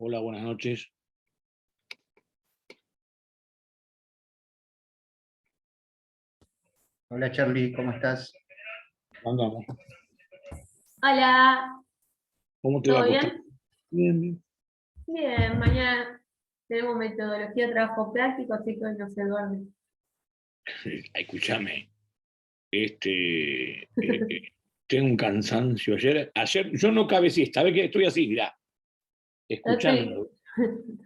Hola, buenas noches. Hola Charlie, ¿cómo estás? Andamos. Hola, ¿Cómo te va, ¿todo Costa? bien? Bien, bien. Bien, mañana tenemos metodología de trabajo práctico, así que hoy no se duerme. Escúchame. Tengo un cansancio. Ayer, yo no cabe siesta. ¿Sabes que estoy así? Mirá, escuchando.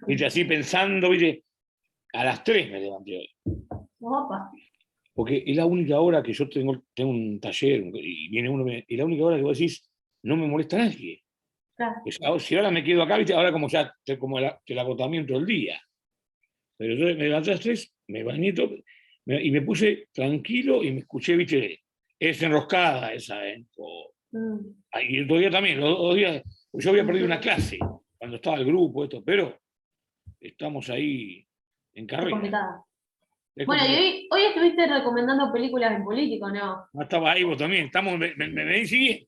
¿Viste? Así pensando, ¿viste? A las 3 me levanté hoy. Opa. Porque es la única hora que yo tengo un taller y viene uno, y la única hora que vos decís, no me molesta nadie. Claro. Si ahora me quedo acá, ¿viste? Ahora como ya, como el agotamiento del día. Pero yo me levanté a las 3, me bañé todo, y me puse tranquilo y me escuché, viste, es enroscada esa, ¿eh? Y el otro día también, los 2 días, yo había perdido una clase cuando estaba el grupo, pero estamos ahí en Es carrera. complicado. Es Bueno, y complicado. hoy estuviste recomendando películas en político, ¿no? No estaba ahí vos también, me venís siguiendo.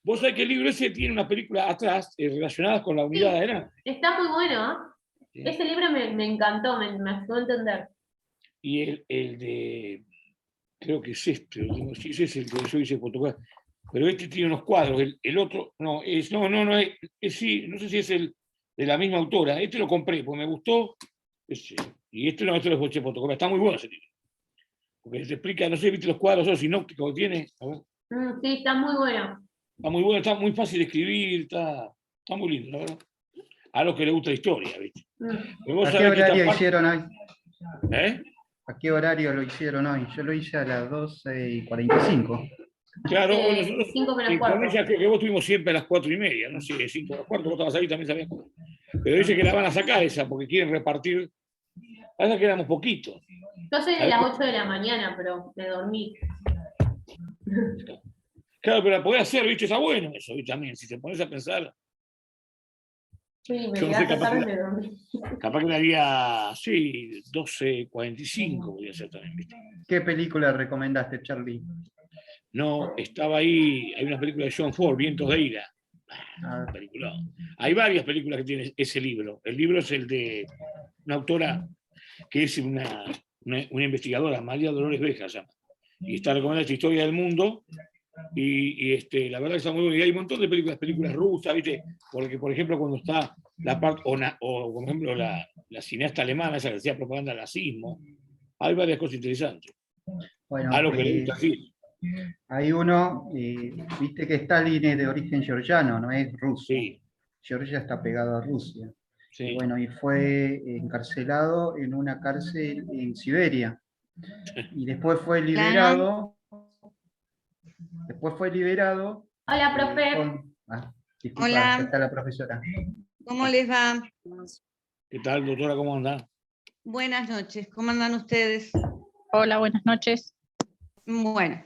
Vos sabés que el libro ese tiene una película atrás relacionada con la unidad Sí, de AENA. está muy bueno, ¿eh? ¿Sí? Ese libro me encantó, me ayudó a entender. Y el de, creo que es este, sí, ese es el que yo hice fotografía. Pero este tiene unos cuadros, el otro, no, sí, no sé si es el de la misma autora. Este lo compré, porque me gustó, y este no, este lo escuché fotografía. Está muy bueno ese libro. Porque te explica, no sé, viste los cuadros, esos sinópticos que tiene. A ver, Sí, está muy bueno. está muy bueno, está muy fácil de escribir, está muy lindo, la verdad. A los que les gusta la historia, ¿viste? Pero vos ¿A qué sabés que esta horario parte, hicieron hoy? ¿eh? ¿A qué horario lo hicieron hoy? Yo lo hice a las 12:45. Claro, hoy nosotros, 5 menos con cuarto. ella creo que vos estuvimos siempre a las 4:30, no sé, 5 a las 4, vos estabas ahí también, sabías. Pero dice que la van a sacar esa porque quieren repartir. Pasa que éramos poquitos. Yo soy de ¿Sabés? las 8 de la mañana, pero me dormí. Claro, pero la podés hacer, ¿viste? Está bueno eso, ¿viste? También, si te pones a pensar. Sí, me Yo no sé, levanté tarde y me dormí. capaz que la haría, sí, 12:45 podría ser también, ¿viste? ¿Qué película recomendaste, Charlie? No, estaba ahí, hay una película de John Ford, Vientos de Ira. Ah, Película. Hay varias películas que tiene ese libro. El libro es el de una autora que es una investigadora, María Dolores Beja, se llama. Y está recomendada esta historia del mundo. La verdad que está muy bueno. Y hay un montón de películas rusas, ¿viste? Porque, por ejemplo, cuando está la parte, o por ejemplo, la cineasta alemana, esa que hacía propaganda al nazismo, hay varias cosas interesantes. bueno, A lo que le gusta, sí. hay uno, viste que Stalin es de origen georgiano, no es ruso. Sí, Georgia está pegado a Rusia. sí. Y bueno, y fue encarcelado en una cárcel en Siberia. Y después fue liberado. Después fue liberado. Hola, profe. Disculpa, Hola. ya está la profesora. ¿Cómo les va? ¿Qué tal, doctora? ¿Cómo anda? Buenas noches, ¿cómo andan ustedes? Hola, buenas noches. Bueno,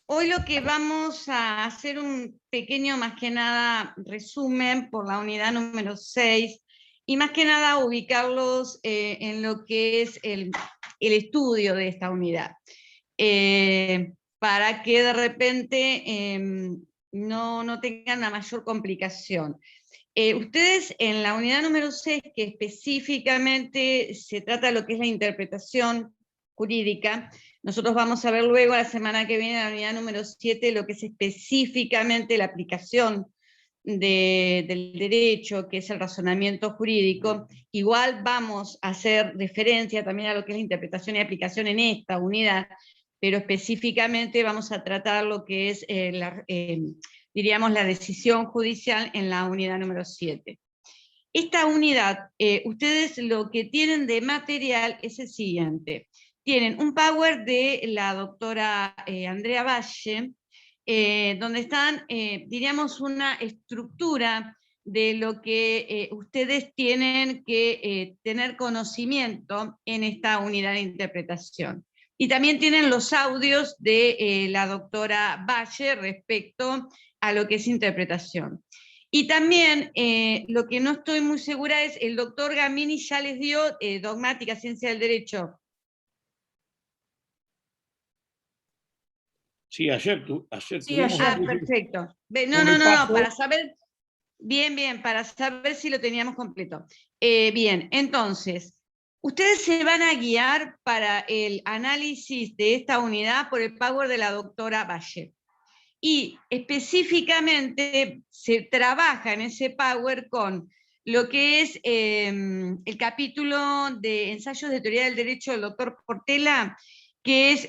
hoy lo que vamos a hacer un pequeño, más que nada, resumen por la unidad número 6 y más que nada ubicarlos en lo que es el estudio de esta unidad. Para que de repente no tengan la mayor complicación. Ustedes en la unidad número 6, que específicamente se trata de lo que es la interpretación jurídica, nosotros vamos a ver luego la semana que viene en la unidad número 7 lo que es específicamente la aplicación del derecho, que es el razonamiento jurídico. Igual vamos a hacer referencia también a lo que es la interpretación y aplicación en esta unidad, pero específicamente vamos a tratar lo que es diríamos, la decisión judicial en la unidad número 7. Esta unidad, ustedes lo que tienen de material es el siguiente. Tienen un power de la doctora Andrea Valle, donde están, diríamos, una estructura de lo que ustedes tienen que tener conocimiento en esta unidad de interpretación. Y también tienen los audios de la doctora Valle respecto a lo que es interpretación. Y también lo que no estoy muy segura es, el doctor Gamini ya les dio dogmática, ciencia del derecho. Sí, ayer Sí, tuvimos ayer. Perfecto. un repaso. Para saber Bien, bien, para saber si lo teníamos completo. Bien, entonces, ustedes se van a guiar para el análisis de esta unidad por el Power de la doctora Valle. Y específicamente se trabaja en ese Power con lo que es el capítulo de ensayos de teoría del derecho del doctor Portela, que es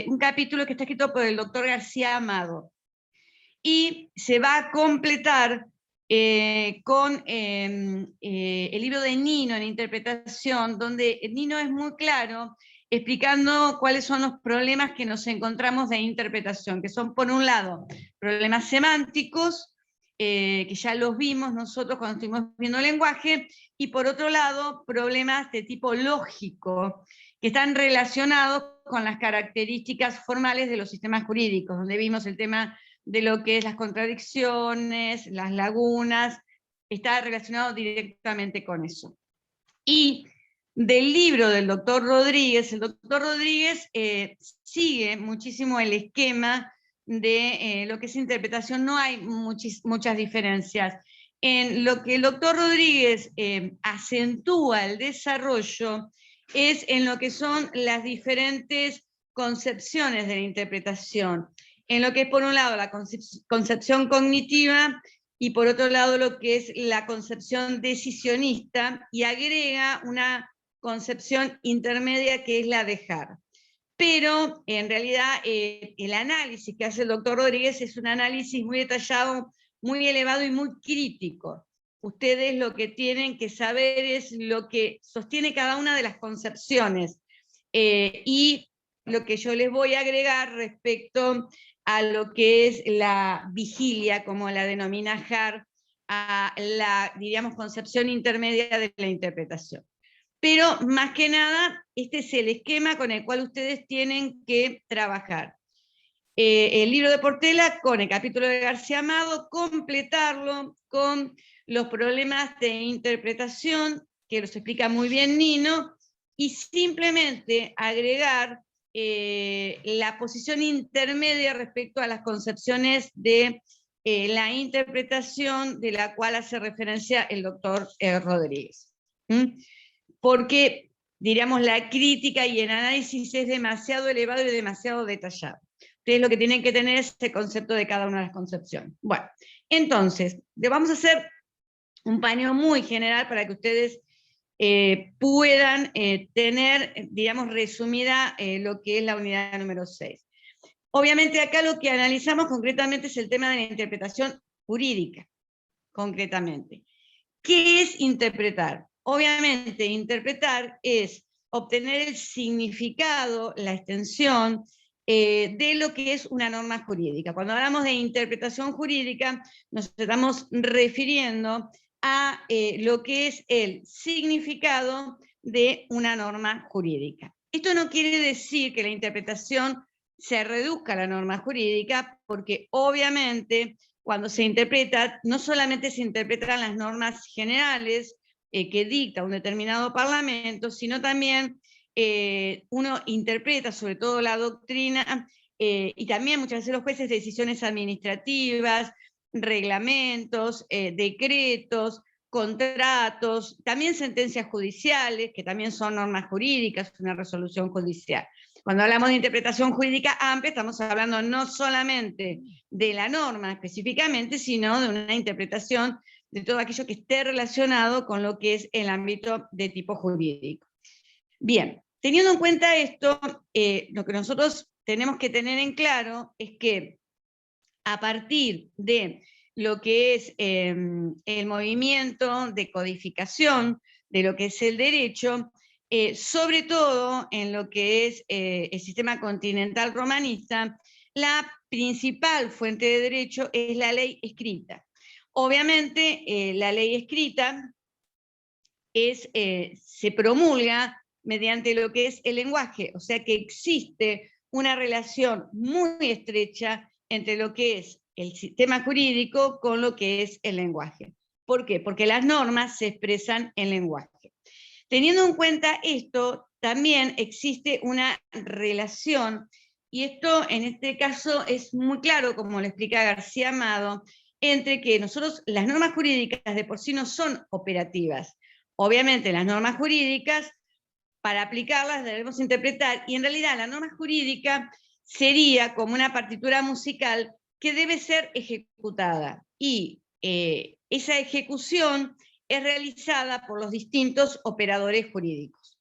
un capítulo que está escrito por el doctor García Amado. Y se va a completar con el libro de Nino en interpretación, donde Nino es muy claro explicando cuáles son los problemas que nos encontramos de interpretación, que son, por un lado, problemas semánticos, que ya los vimos nosotros cuando estuvimos viendo el lenguaje, y por otro lado, problemas de tipo lógico, que están relacionados con las características formales de los sistemas jurídicos, donde vimos el tema de lo que es las contradicciones, las lagunas, está relacionado directamente con eso. Y del libro del doctor Rodríguez, el doctor Rodríguez sigue muchísimo el esquema de lo que es interpretación, no hay muchas diferencias. En lo que el doctor Rodríguez acentúa el desarrollo es en lo que son las diferentes concepciones de la interpretación, en lo que es por un lado la concepción cognitiva y por otro lado lo que es la concepción decisionista, y agrega una concepción intermedia que es la de Hart. Pero en realidad el análisis que hace el doctor Rodríguez es un análisis muy detallado, muy elevado y muy crítico. Ustedes lo que tienen que saber es lo que sostiene cada una de las concepciones y lo que yo les voy a agregar respecto a lo que es la vigilia, como la denomina Hart, a la, diríamos, concepción intermedia de la interpretación. Pero más que nada, este es el esquema con el cual ustedes tienen que trabajar. El libro de Portela con el capítulo de García Amado, completarlo con los problemas de interpretación, que los explica muy bien Nino, y simplemente agregar la posición intermedia respecto a las concepciones de la interpretación de la cual hace referencia el doctor Rodríguez. Porque, diríamos, la crítica y el análisis es demasiado elevado y demasiado detallado. Ustedes lo que tienen que tener es el concepto de cada una de las concepciones. Bueno, entonces, le vamos a hacer un paneo muy general para que ustedes puedan tener, digamos, resumida lo que es la unidad número 6. Obviamente acá lo que analizamos concretamente es el tema de la interpretación jurídica, concretamente. ¿Qué es interpretar? Obviamente, interpretar es obtener el significado, la extensión de lo que es una norma jurídica. Cuando hablamos de interpretación jurídica, nos estamos refiriendo a lo que es el significado de una norma jurídica. Esto no quiere decir que la interpretación se reduzca a la norma jurídica, porque obviamente cuando se interpreta, no solamente se interpretan las normas generales que dicta un determinado parlamento, sino también uno interpreta sobre todo la doctrina y también muchas veces los jueces decisiones administrativas, reglamentos, decretos, contratos, también sentencias judiciales, que también son normas jurídicas, una resolución judicial. Cuando hablamos de interpretación jurídica amplia, estamos hablando no solamente de la norma específicamente, sino de una interpretación de todo aquello que esté relacionado con lo que es el ámbito de tipo jurídico. Bien, teniendo en cuenta esto, lo que nosotros tenemos que tener en claro es que a partir de lo que es el movimiento de codificación de lo que es el derecho, sobre todo en lo que es el sistema continental romanista, la principal fuente de derecho es la ley escrita. Obviamente, la ley escrita se promulga mediante lo que es el lenguaje, o sea que existe una relación muy estrecha entre lo que es el sistema jurídico con lo que es el lenguaje. ¿Por qué? Porque las normas se expresan en lenguaje. Teniendo en cuenta esto, también existe una relación, y esto en este caso es muy claro, como lo explica García Amado, entre que nosotros, las normas jurídicas de por sí no son operativas. Obviamente las normas jurídicas, para aplicarlas debemos interpretar, y en realidad la norma jurídica sería como una partitura musical que debe ser ejecutada, y esa ejecución es realizada por los distintos operadores jurídicos.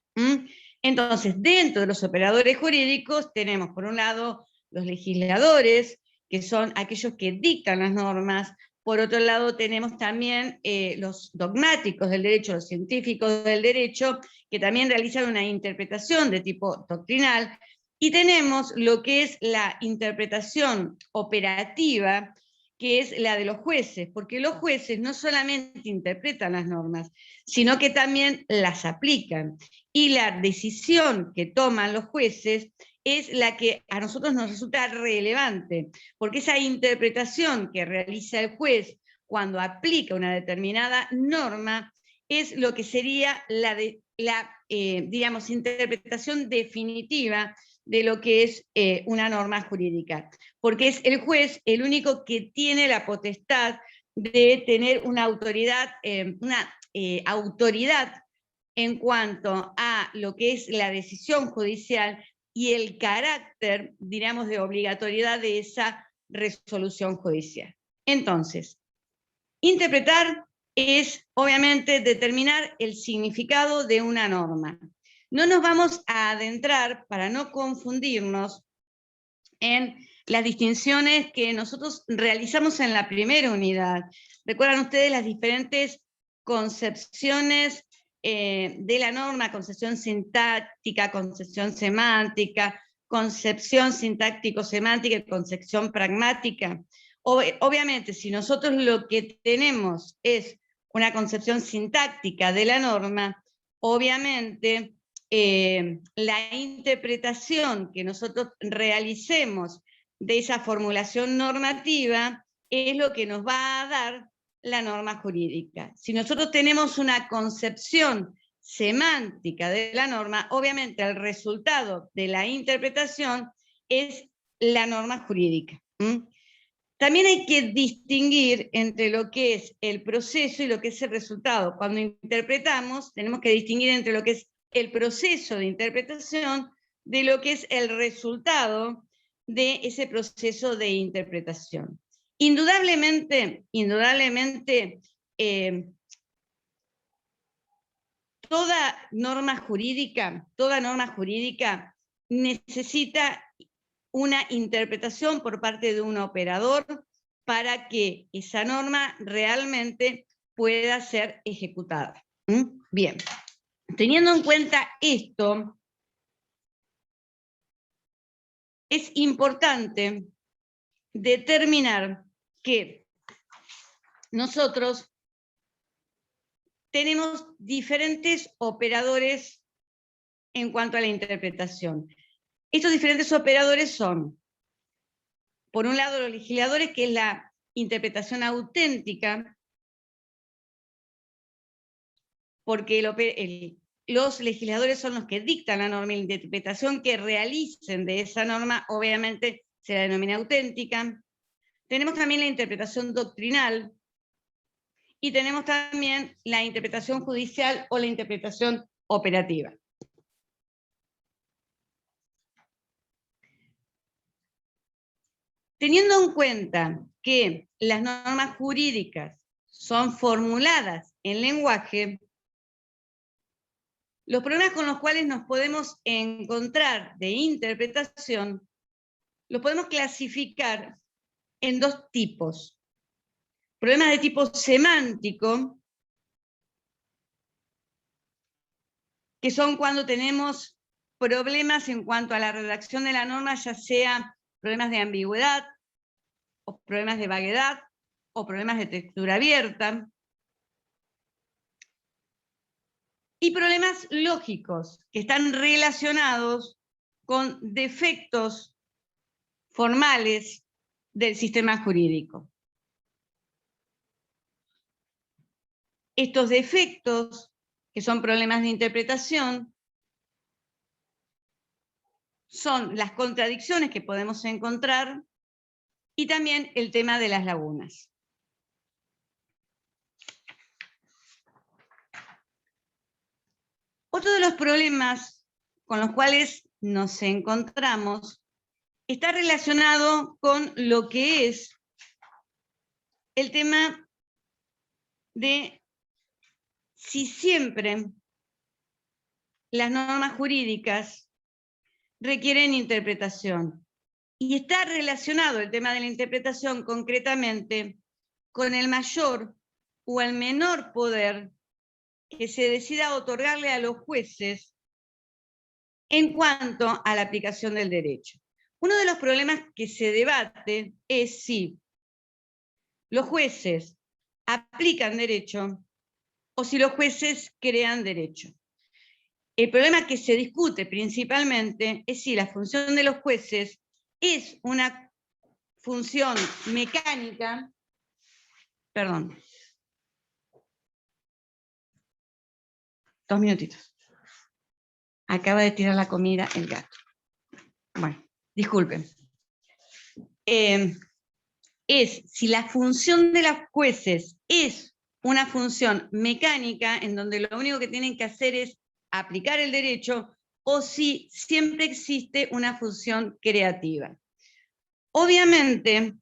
Entonces, dentro de los operadores jurídicos tenemos, por un lado, los legisladores, que son aquellos que dictan las normas. Por otro lado, tenemos también los dogmáticos del derecho, los científicos del derecho, que también realizan una interpretación de tipo doctrinal. Y tenemos lo que es la interpretación operativa, que es la de los jueces, porque los jueces no solamente interpretan las normas, sino que también las aplican. Y la decisión que toman los jueces es la que a nosotros nos resulta relevante, porque esa interpretación que realiza el juez cuando aplica una determinada norma es lo que sería la digamos, interpretación definitiva de lo que es una norma jurídica, porque es el juez el único que tiene la potestad de tener una autoridad, autoridad en cuanto a lo que es la decisión judicial y el carácter, diríamos, de obligatoriedad de esa resolución judicial. Entonces, interpretar es, obviamente, determinar el significado de una norma. No nos vamos a adentrar, para no confundirnos, en las distinciones que nosotros realizamos en la primera unidad. ¿Recuerdan ustedes las diferentes concepciones de la norma? Concepción sintáctica, concepción semántica, concepción sintáctico-semántica y concepción pragmática. Obviamente, si nosotros lo que tenemos es una concepción sintáctica de la norma, obviamente la interpretación que nosotros realicemos de esa formulación normativa es lo que nos va a dar la norma jurídica. Si nosotros tenemos una concepción semántica de la norma, obviamente el resultado de la interpretación es la norma jurídica. También hay que distinguir entre lo que es el proceso y lo que es el resultado. Cuando interpretamos, tenemos que distinguir entre lo que es el proceso de interpretación de lo que es el resultado de ese proceso de interpretación. Indudablemente, toda norma jurídica necesita una interpretación por parte de un operador para que esa norma realmente pueda ser ejecutada. Bien, teniendo en cuenta esto, es importante determinar que nosotros tenemos diferentes operadores en cuanto a la interpretación. Estos diferentes operadores son, por un lado, los legisladores, que es la interpretación auténtica, porque los legisladores son los que dictan la norma, y la interpretación que realicen de esa norma, obviamente, se la denomina auténtica. Tenemos también la interpretación doctrinal, y tenemos también la interpretación judicial o la interpretación operativa. Teniendo en cuenta que las normas jurídicas son formuladas en lenguaje, los problemas con los cuales nos podemos encontrar de interpretación los podemos clasificar en dos tipos. Problemas de tipo semántico, que son cuando tenemos problemas en cuanto a la redacción de la norma, ya sea problemas de ambigüedad, o problemas de vaguedad, o problemas de textura abierta. Y problemas lógicos, que están relacionados con defectos formales del sistema jurídico. Estos defectos, que son problemas de interpretación, son las contradicciones que podemos encontrar y también el tema de las lagunas. Otro de los problemas con los cuales nos encontramos está relacionado con lo que es el tema de si siempre las normas jurídicas requieren interpretación. Y está relacionado el tema de la interpretación concretamente con el mayor o el menor poder que se decida otorgarle a los jueces en cuanto a la aplicación del derecho. Uno de los problemas que se debate es si los jueces aplican derecho o si los jueces crean derecho. El problema que se discute principalmente es si la función de los jueces es una función mecánica, perdón, 2 minutitos. Acaba de tirar la comida el gato. Bueno, disculpen. Es si la función de los jueces es una función mecánica, en donde lo único que tienen que hacer es aplicar el derecho, o si siempre existe una función creativa. Obviamente,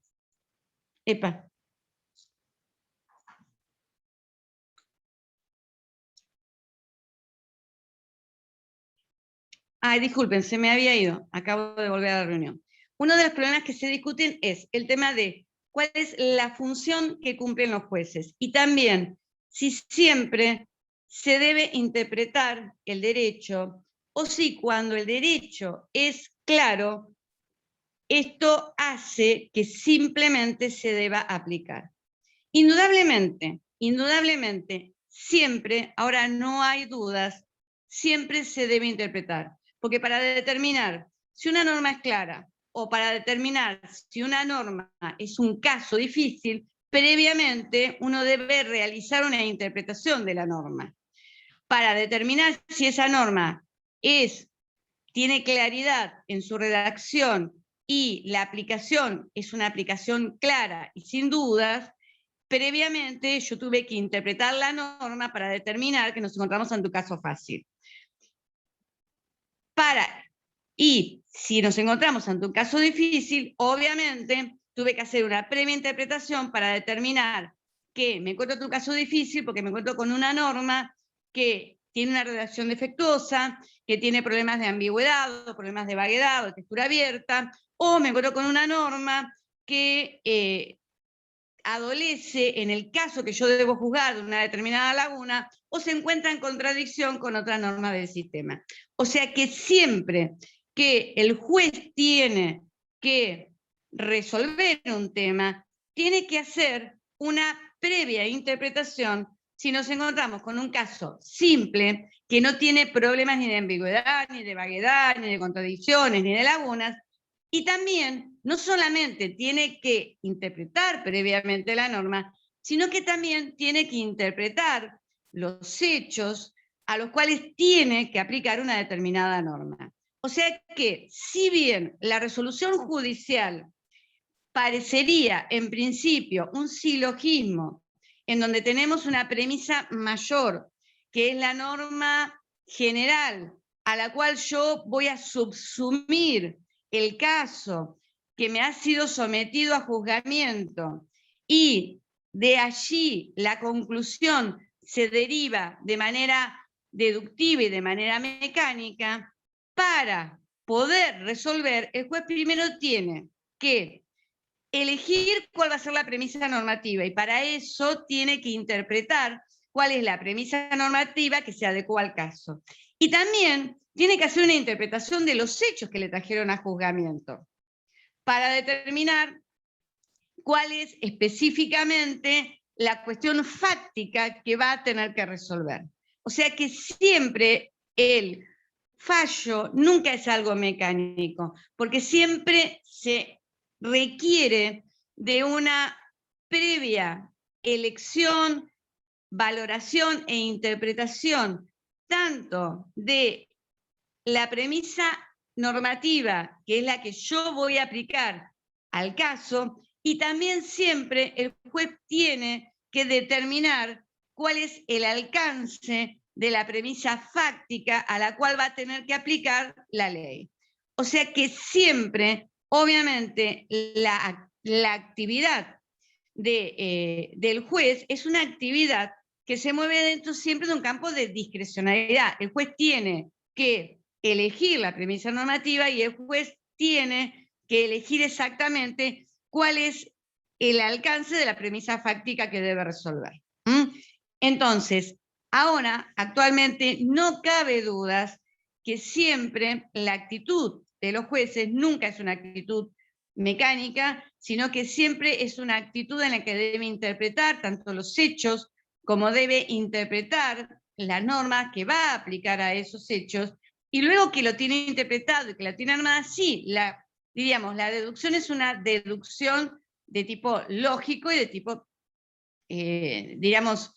disculpen, se me había ido, acabo de volver a la reunión. Uno de los problemas que se discuten es el tema de cuál es la función que cumplen los jueces, y también si siempre se debe interpretar el derecho, o si cuando el derecho es claro, esto hace que simplemente se deba aplicar. Indudablemente, siempre, ahora no hay dudas, siempre se debe interpretar, porque para determinar si una norma es clara o para determinar si una norma es un caso difícil, previamente uno debe realizar una interpretación de la norma. Para determinar si esa norma tiene claridad en su redacción y la aplicación es una aplicación clara y sin dudas, previamente yo tuve que interpretar la norma para determinar que nos encontramos ante un caso fácil. Y si nos encontramos ante un caso difícil, obviamente tuve que hacer una previa interpretación para determinar que me encuentro ante un caso difícil porque me encuentro con una norma que tiene una redacción defectuosa, que tiene problemas de ambigüedad, o problemas de vaguedad, o de textura abierta, o me encuentro con una norma que adolece, en el caso que yo debo juzgar de una determinada laguna, o se encuentra en contradicción con otra norma del sistema. O sea que siempre que el juez tiene que resolver un tema, tiene que hacer una previa interpretación si nos encontramos con un caso simple, que no tiene problemas ni de ambigüedad, ni de vaguedad, ni de contradicciones, ni de lagunas, y también no solamente tiene que interpretar previamente la norma, sino que también tiene que interpretar los hechos a los cuales tiene que aplicar una determinada norma. O sea que, si bien la resolución judicial parecería en principio un silogismo, en donde tenemos una premisa mayor, que es la norma general, a la cual yo voy a subsumir el caso que me ha sido sometido a juzgamiento, y de allí la conclusión se deriva de manera deductiva y de manera mecánica, para poder resolver, el juez primero tiene que elegir cuál va a ser la premisa normativa, y para eso tiene que interpretar cuál es la premisa normativa que se adecua al caso. Y también tiene que hacer una interpretación de los hechos que le trajeron a juzgamiento, para determinar cuál es específicamente la cuestión fáctica que va a tener que resolver. O sea que siempre el fallo nunca es algo mecánico, porque siempre se requiere de una previa elección, valoración e interpretación, tanto de la premisa normativa, que es la que yo voy a aplicar al caso, y también siempre el juez tiene que determinar cuál es el alcance de la premisa fáctica a la cual va a tener que aplicar la ley. O sea que siempre, obviamente, la actividad del juez es una actividad que se mueve dentro siempre de un campo de discrecionalidad. El juez tiene que elegir la premisa normativa y el juez tiene que elegir exactamente cuál es el alcance de la premisa fáctica que debe resolver. Entonces, ahora, actualmente, no cabe dudas que siempre la actitud de los jueces nunca es una actitud mecánica, sino que siempre es una actitud en la que debe interpretar tanto los hechos como debe interpretar la norma que va a aplicar a esos hechos, y luego que lo tiene interpretado y que la tiene armada, sí, diríamos, la deducción es una deducción de tipo lógico y de tipo, diríamos,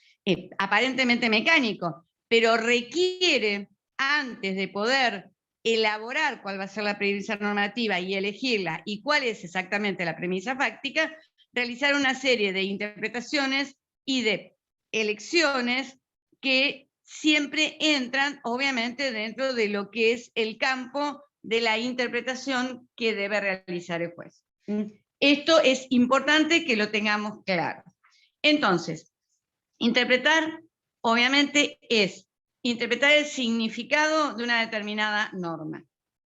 aparentemente mecánico, pero requiere, antes de poder elaborar cuál va a ser la premisa normativa y elegirla, y cuál es exactamente la premisa fáctica, realizar una serie de interpretaciones y de elecciones que siempre entran, obviamente, dentro de lo que es el campo de la interpretación que debe realizar el juez. Esto es importante que lo tengamos claro. Entonces, interpretar, obviamente, es interpretar el significado de una determinada norma.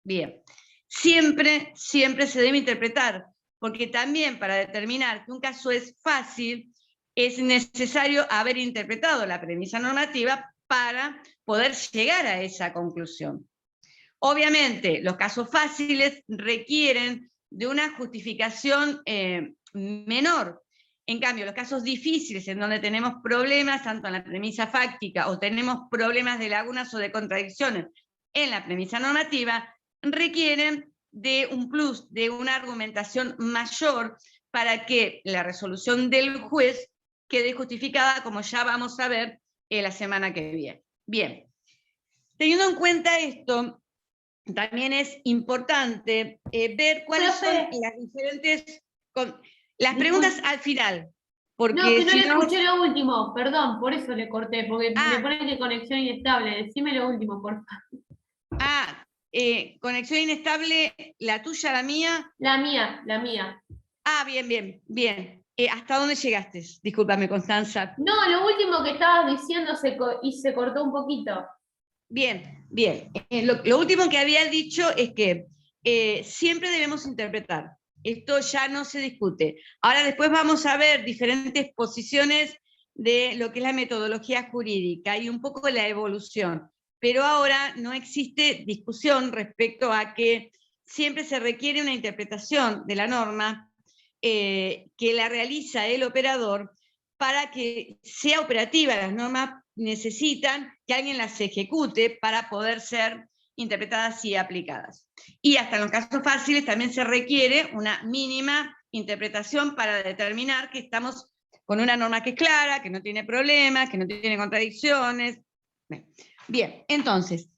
Bien, siempre se debe interpretar, porque también para determinar que un caso es fácil, es necesario haber interpretado la premisa normativa para poder llegar a esa conclusión. Obviamente, los casos fáciles requieren de una justificación menor. En cambio, los casos difíciles, en donde tenemos problemas tanto en la premisa fáctica o tenemos problemas de lagunas o de contradicciones en la premisa normativa, requieren de un plus, de una argumentación mayor para que la resolución del juez quede justificada, como ya vamos a ver la semana que viene. Bien, teniendo en cuenta esto, también es importante ver cuáles son las diferentes... las preguntas al final. Porque no, que no si le escuché lo último, perdón, por eso le corté, porque me pone que conexión inestable. Decime lo último, por favor. Conexión inestable, ¿la tuya, la mía? La mía. Bien. ¿Hasta dónde llegaste? Discúlpame, Constanza. No, lo último que estabas diciendo se cortó un poquito. Bien. Lo último que había dicho es que siempre debemos interpretar. Esto ya no se discute. Ahora después vamos a ver diferentes posiciones de lo que es la metodología jurídica y un poco la evolución. Pero ahora no existe discusión respecto a que siempre se requiere una interpretación de la norma que la realiza el operador para que sea operativa. Las normas necesitan que alguien las ejecute para poder ser interpretadas y aplicadas. Y hasta en los casos fáciles también se requiere una mínima interpretación para determinar que estamos con una norma que es clara, que no tiene problemas, que no tiene contradicciones. Bien, entonces,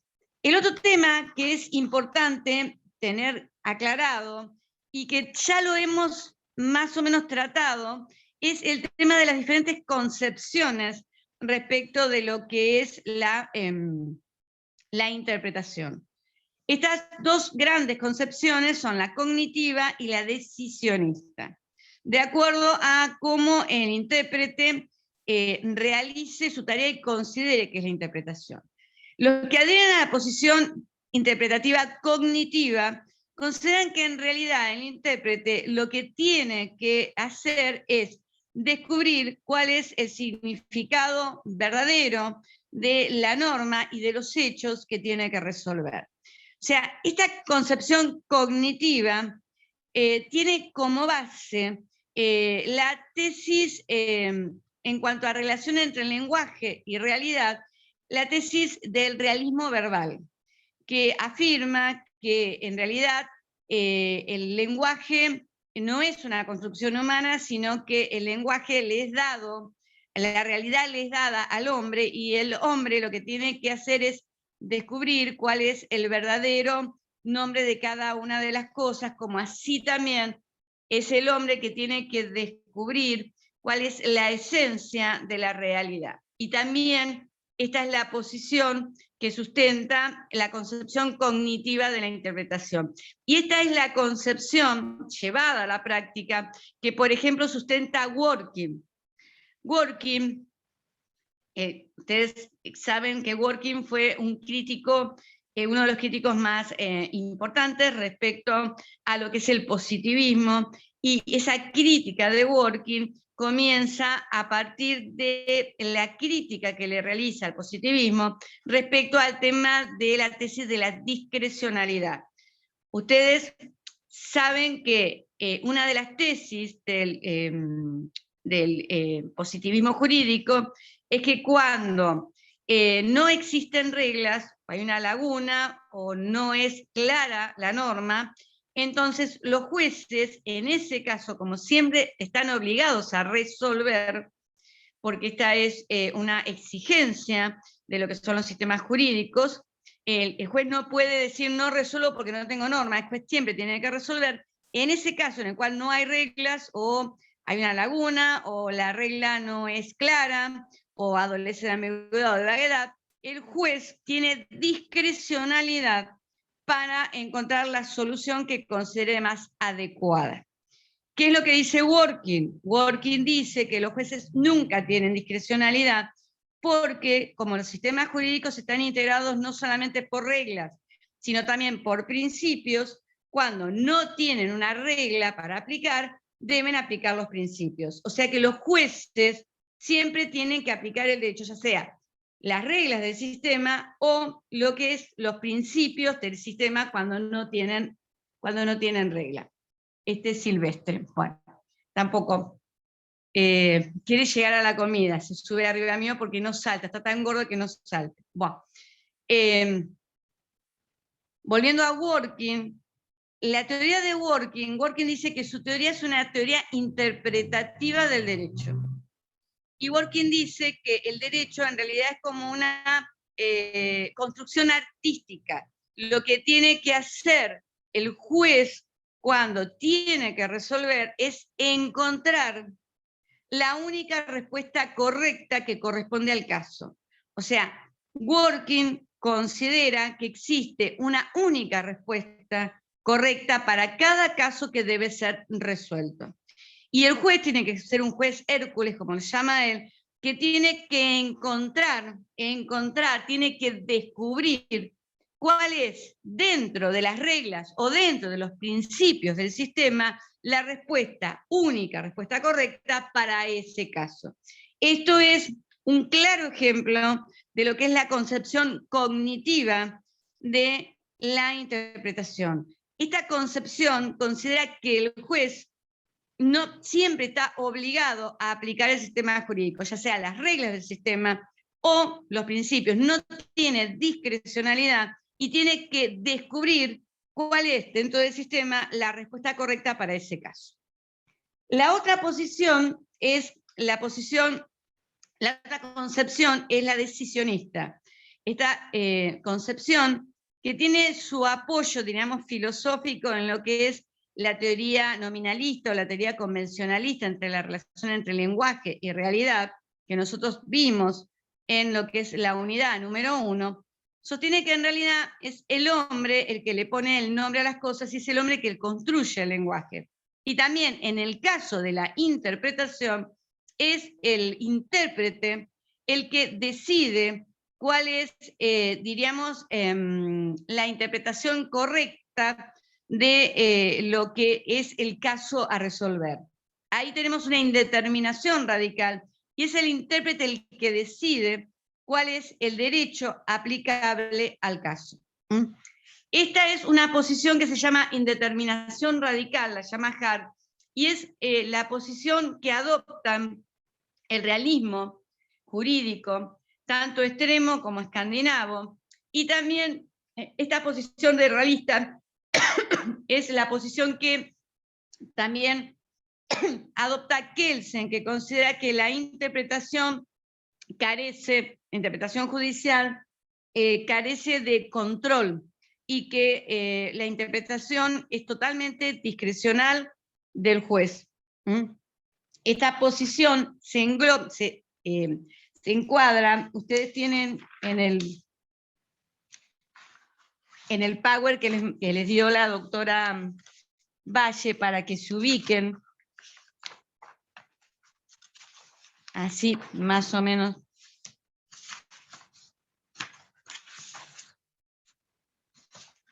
el otro tema que es importante tener aclarado y que ya lo hemos más o menos tratado es el tema de las diferentes concepciones respecto de lo que es la interpretación. Estas dos grandes concepciones son la cognitiva y la decisionista, de acuerdo a cómo el intérprete realice su tarea y considere que es la interpretación. Los que adhieren a la posición interpretativa cognitiva consideran que en realidad el intérprete lo que tiene que hacer es descubrir cuál es el significado verdadero de la norma y de los hechos que tiene que resolver. O sea, esta concepción cognitiva tiene como base la tesis en cuanto a relación entre el lenguaje y realidad, la tesis del realismo verbal, que afirma que en realidad el lenguaje no es una construcción humana, sino que el lenguaje le es dado, la realidad le es dada al hombre, y el hombre lo que tiene que hacer es descubrir cuál es el verdadero nombre de cada una de las cosas, como así también es el hombre que tiene que descubrir cuál es la esencia de la realidad. Y también esta es la posición que sustenta la concepción cognitiva de la interpretación. Y esta es la concepción llevada a la práctica que, por ejemplo, sustenta Dworkin. Dworkin, ustedes saben que Dworkin fue un crítico, uno de los críticos más importantes respecto a lo que es el positivismo, y esa crítica de Dworkin comienza a partir de la crítica que le realiza al positivismo respecto al tema de la tesis de la discrecionalidad. Ustedes saben que una de las tesis del positivismo jurídico es que cuando no existen reglas, hay una laguna o no es clara la norma, entonces los jueces, en ese caso, como siempre, están obligados a resolver, porque esta es una exigencia de lo que son los sistemas jurídicos. El juez no puede decir no resuelvo porque no tengo norma, el juez siempre tiene que resolver. En ese caso en el cual no hay reglas, o hay una laguna, o la regla no es clara, o adolece de ambigüedad o de vaguedad, el juez tiene discrecionalidad para encontrar la solución que considere más adecuada. ¿Qué es lo que dice Dworkin? Dworkin dice que los jueces nunca tienen discrecionalidad porque, como los sistemas jurídicos están integrados no solamente por reglas, sino también por principios, cuando no tienen una regla para aplicar, deben aplicar los principios. O sea que los jueces siempre tienen que aplicar el derecho, ya sea las reglas del sistema o lo que es los principios del sistema cuando no tienen regla. Este es Silvestre. Bueno, tampoco quiere llegar a la comida, se sube arriba mío porque no salta, está tan gordo que no salta. Bueno, volviendo a Dworkin, la teoría de Dworkin dice que su teoría es una teoría interpretativa del derecho. Y Dworkin dice que el derecho en realidad es como una construcción artística. Lo que tiene que hacer el juez cuando tiene que resolver es encontrar la única respuesta correcta que corresponde al caso. O sea, Dworkin considera que existe una única respuesta correcta para cada caso que debe ser resuelto. Y el juez tiene que ser un juez Hércules, como le llama él, que tiene que encontrar, tiene que descubrir cuál es, dentro de las reglas o dentro de los principios del sistema, la respuesta única, respuesta correcta para ese caso. Esto es un claro ejemplo de lo que es la concepción cognitiva de la interpretación. Esta concepción considera que el juez no siempre está obligado a aplicar el sistema jurídico, ya sea las reglas del sistema o los principios. No tiene discrecionalidad y tiene que descubrir cuál es, dentro del sistema, la respuesta correcta para ese caso. La otra posición es la otra concepción es la decisionista. Esta concepción que tiene su apoyo, diríamos, filosófico en lo que es la teoría nominalista o la teoría convencionalista entre la relación entre lenguaje y realidad, que nosotros vimos en lo que es la unidad número 1, sostiene que en realidad es el hombre el que le pone el nombre a las cosas y es el hombre que construye el lenguaje. Y también en el caso de la interpretación, es el intérprete el que decide cuál es, diríamos, la interpretación correcta de lo que es el caso a resolver. Ahí tenemos una indeterminación radical y es el intérprete el que decide cuál es el derecho aplicable al caso. Esta es una posición que se llama indeterminación radical, la llama Hart, y es la posición que adoptan el realismo jurídico, tanto extremo como escandinavo, y también esta posición de realista es la posición que también adopta Kelsen, que considera que la interpretación judicial carece de control y que la interpretación es totalmente discrecional del juez. Esta posición se se encuadra, ustedes tienen en el Power que les dio la doctora Valle para que se ubiquen, así más o menos.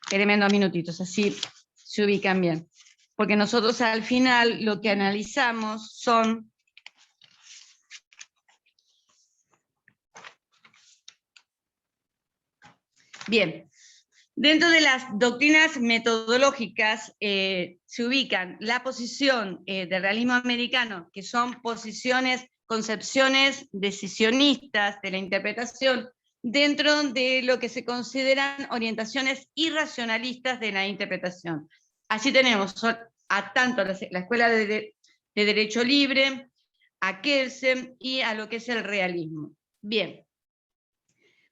Espérenme 2 minutitos, así se ubican bien. Porque nosotros al final lo que analizamos son bien. Dentro de las doctrinas metodológicas se ubican la posición del realismo americano, que son concepciones decisionistas de la interpretación, dentro de lo que se consideran orientaciones irracionalistas de la interpretación. Allí tenemos a tanto la Escuela de Derecho Libre, a Kelsen y a lo que es el realismo. Bien.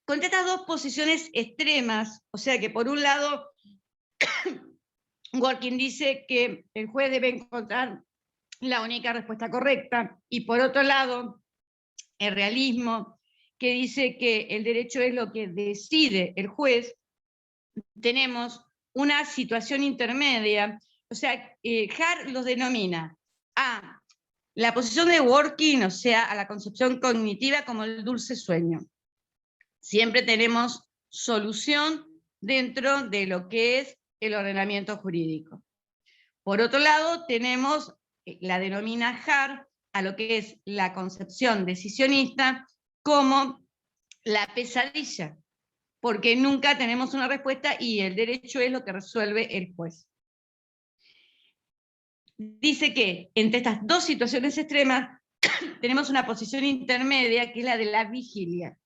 Con estas dos posiciones extremas, o sea que por un lado, Dworkin dice que el juez debe encontrar la única respuesta correcta, y por otro lado, el realismo, que dice que el derecho es lo que decide el juez, tenemos una situación intermedia, o sea, Hart los denomina a la posición de Dworkin, o sea, a la concepción cognitiva como el dulce sueño. Siempre tenemos solución dentro de lo que es el ordenamiento jurídico. Por otro lado, tenemos, la denomina Hart, a lo que es la concepción decisionista como la pesadilla, porque nunca tenemos una respuesta y el derecho es lo que resuelve el juez. Dice que entre estas dos situaciones extremas tenemos una posición intermedia que es la de la vigilia.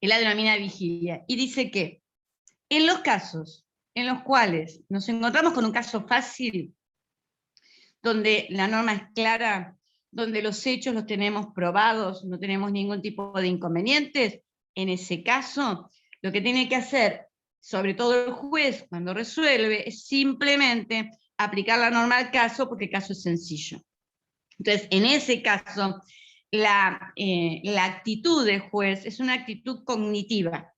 Él la denomina vigilia, y dice que en los casos en los cuales nos encontramos con un caso fácil, donde la norma es clara, donde los hechos los tenemos probados, no tenemos ningún tipo de inconvenientes, en ese caso, lo que tiene que hacer, sobre todo el juez, cuando resuelve, es simplemente aplicar la norma al caso, porque el caso es sencillo. Entonces, en ese caso, la actitud del juez es una actitud cognitiva.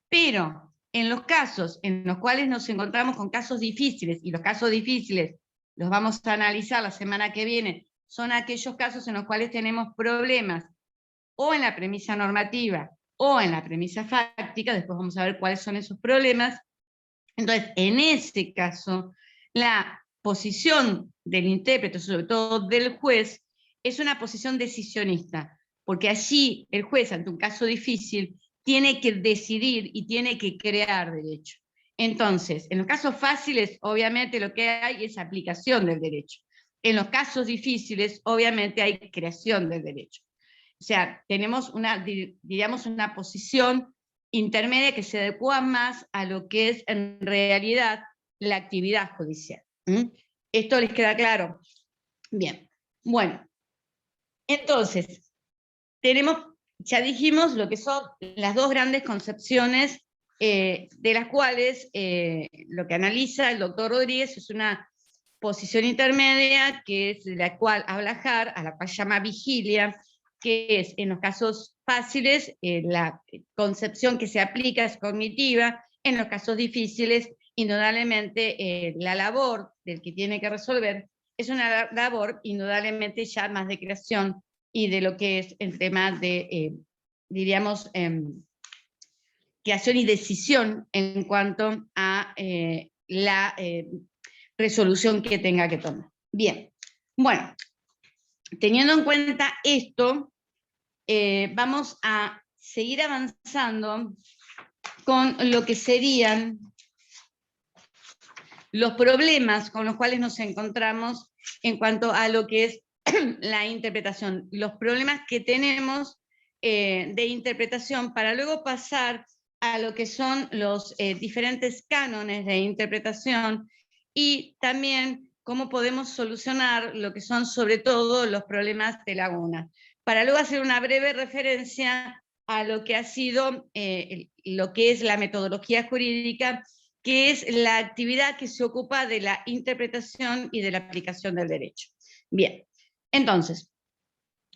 Pero en los casos en los cuales nos encontramos con casos difíciles, y los casos difíciles los vamos a analizar la semana que viene, son aquellos casos en los cuales tenemos problemas o en la premisa normativa o en la premisa fáctica, después vamos a ver cuáles son esos problemas. Entonces, en ese caso, la posición del intérprete, sobre todo del juez, es una posición decisionista, porque allí el juez, ante un caso difícil, tiene que decidir y tiene que crear derecho. Entonces, en los casos fáciles, obviamente lo que hay es aplicación del derecho. En los casos difíciles, obviamente hay creación del derecho. O sea, tenemos diríamos, una posición intermedia que se adecua más a lo que es en realidad la actividad judicial. ¿Esto les queda claro? Bien. Bueno, entonces, ya dijimos lo que son las dos grandes concepciones de las cuales lo que analiza el doctor Rodríguez es una posición intermedia, que es de la cual habla Hart, a la cual llama vigilia, que es en los casos fáciles la concepción que se aplica es cognitiva, en los casos difíciles, indudablemente la labor del que tiene que resolver es una labor indudablemente ya más de creación y de lo que es el tema de, diríamos, creación y decisión en cuanto a la resolución que tenga que tomar. Bien, bueno, teniendo en cuenta esto, vamos a seguir avanzando con lo que serían los problemas con los cuales nos encontramos en cuanto a lo que es la interpretación, los problemas que tenemos de interpretación, para luego pasar a lo que son los diferentes cánones de interpretación y también cómo podemos solucionar lo que son sobre todo los problemas de laguna. Para luego hacer una breve referencia a lo que ha sido, lo que es la metodología jurídica, que es la actividad que se ocupa de la interpretación y de la aplicación del derecho. Bien, entonces,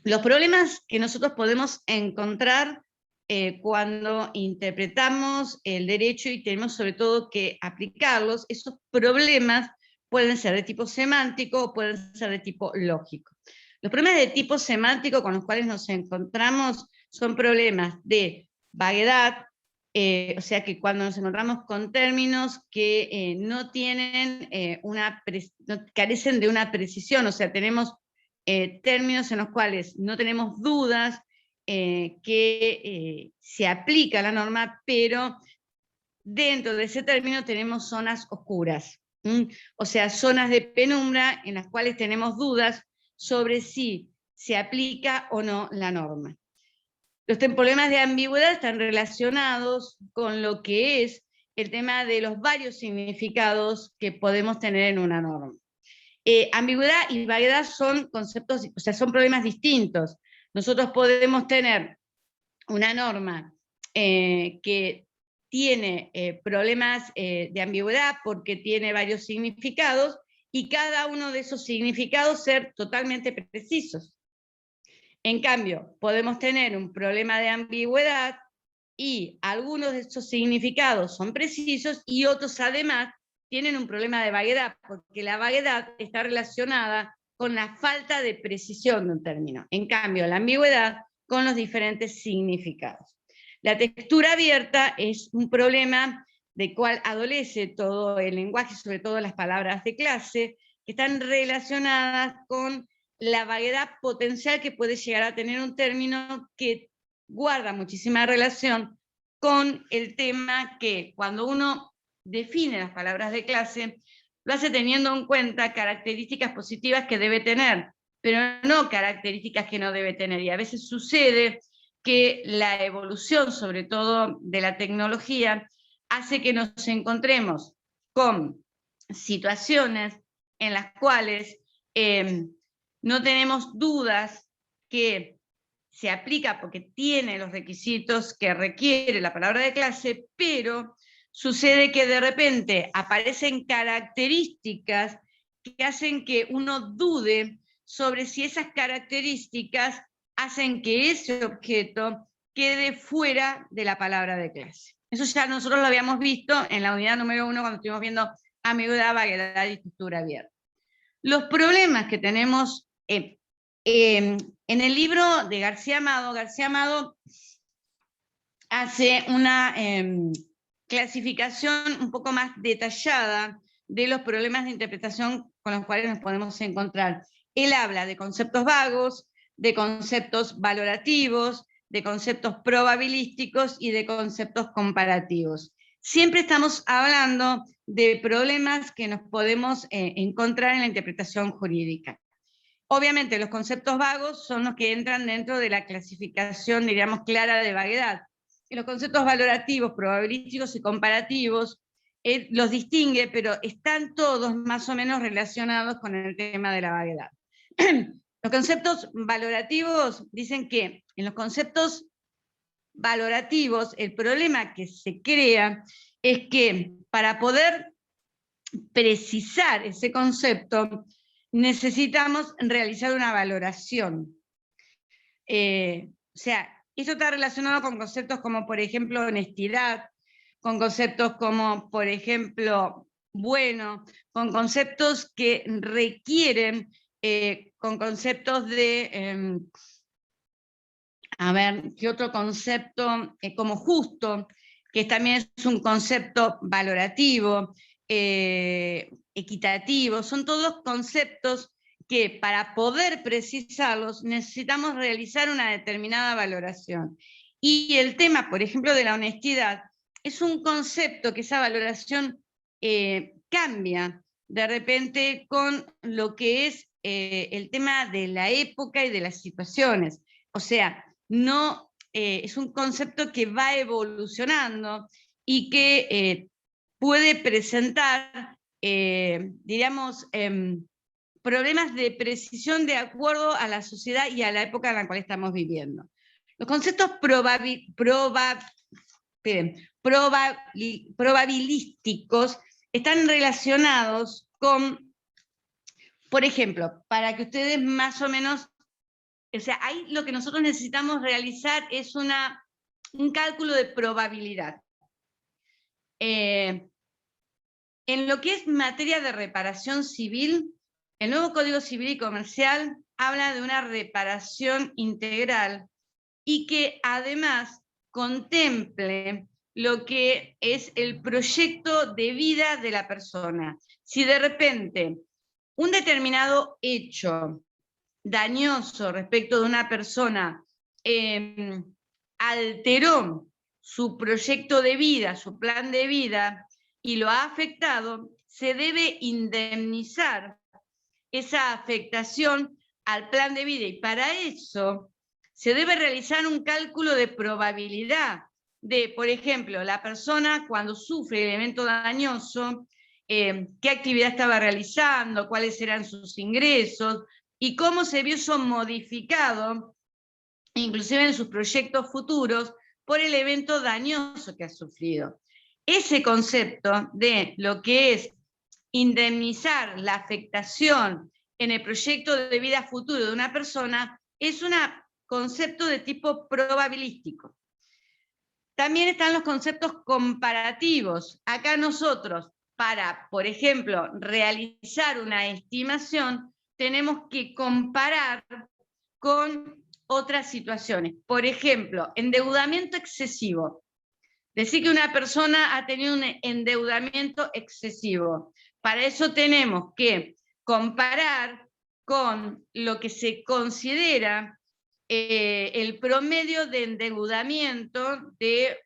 Los problemas que nosotros podemos encontrar cuando interpretamos el derecho y tenemos sobre todo que aplicarlos, esos problemas pueden ser de tipo semántico o pueden ser de tipo lógico. Los problemas de tipo semántico con los cuales nos encontramos son problemas de vaguedad, o sea que cuando nos encontramos con términos que no tienen carecen de una precisión, o sea, tenemos términos en los cuales no tenemos dudas que se aplica la norma, pero dentro de ese término tenemos zonas oscuras, o sea, zonas de penumbra en las cuales tenemos dudas sobre si se aplica o no la norma. Los problemas de ambigüedad están relacionados con lo que es el tema de los varios significados que podemos tener en una norma. Ambigüedad y vaguedad son conceptos, o sea, son problemas distintos. Nosotros podemos tener una norma que tiene problemas de ambigüedad porque tiene varios significados y cada uno de esos significados ser totalmente precisos. En cambio, podemos tener un problema de ambigüedad y algunos de estos significados son precisos y otros además tienen un problema de vaguedad, porque la vaguedad está relacionada con la falta de precisión de un término. En cambio, la ambigüedad con los diferentes significados. La textura abierta es un problema del cual adolece todo el lenguaje, sobre todo las palabras de clase, que están relacionadas con la vaguedad potencial que puede llegar a tener un término que guarda muchísima relación con el tema que cuando uno define las palabras de clase, lo hace teniendo en cuenta características positivas que debe tener, pero no características que no debe tener. Y a veces sucede que la evolución, sobre todo de la tecnología, hace que nos encontremos con situaciones en las cuales no tenemos dudas que se aplica porque tiene los requisitos que requiere la palabra de clase, pero sucede que de repente aparecen características que hacen que uno dude sobre si esas características hacen que ese objeto quede fuera de la palabra de clase. Eso ya nosotros lo habíamos visto en la unidad número 1 cuando estuvimos viendo ambigüedad, vaguedad y textura abierta. Los problemas que tenemos en el libro de García Amado hace una clasificación un poco más detallada de los problemas de interpretación con los cuales nos podemos encontrar. Él habla de conceptos vagos, de conceptos valorativos, de conceptos probabilísticos y de conceptos comparativos. Siempre estamos hablando de problemas que nos podemos encontrar en la interpretación jurídica. Obviamente los conceptos vagos son los que entran dentro de la clasificación, diríamos, clara de vaguedad. Y los conceptos valorativos, probabilísticos y comparativos los distingue, pero están todos más o menos relacionados con el tema de la vaguedad. Los conceptos valorativos dicen que en los conceptos valorativos el problema que se crea es que para poder precisar ese concepto necesitamos realizar una valoración. O sea, esto está relacionado con conceptos como, por ejemplo, honestidad, con conceptos como, por ejemplo, bueno, con conceptos que requieren, con conceptos de, a ver, ¿qué otro concepto? Como justo, que también es un concepto valorativo, equitativo, son todos conceptos que para poder precisarlos necesitamos realizar una determinada valoración. Y el tema, por ejemplo, de la honestidad, es un concepto que esa valoración cambia de repente con lo que es el tema de la época y de las situaciones. O sea, no, es un concepto que va evolucionando y que puede presentar, diríamos, problemas de precisión de acuerdo a la sociedad y a la época en la cual estamos viviendo. Los conceptos probabilísticos están relacionados con, por ejemplo, para que ustedes más o menos O sea, ahí lo que nosotros necesitamos realizar es un cálculo de probabilidad. En lo que es materia de reparación civil, el nuevo Código Civil y Comercial habla de una reparación integral y que además contemple lo que es el proyecto de vida de la persona. Si de repente un determinado hecho dañoso respecto de una persona alteró su proyecto de vida, su plan de vida, y lo ha afectado, se debe indemnizar esa afectación al plan de vida, y para eso se debe realizar un cálculo de probabilidad de, por ejemplo, la persona cuando sufre el evento dañoso, qué actividad estaba realizando, cuáles eran sus ingresos, y cómo se vio eso modificado, inclusive en sus proyectos futuros, por el evento dañoso que ha sufrido. Ese concepto de lo que es indemnizar la afectación en el proyecto de vida futuro de una persona es un concepto de tipo probabilístico. También están los conceptos comparativos. Acá nosotros, para, por ejemplo, realizar una estimación, tenemos que comparar con otras situaciones. Por ejemplo, endeudamiento excesivo. Decir que una persona ha tenido un endeudamiento excesivo. Para eso tenemos que comparar con lo que se considera el promedio de endeudamiento de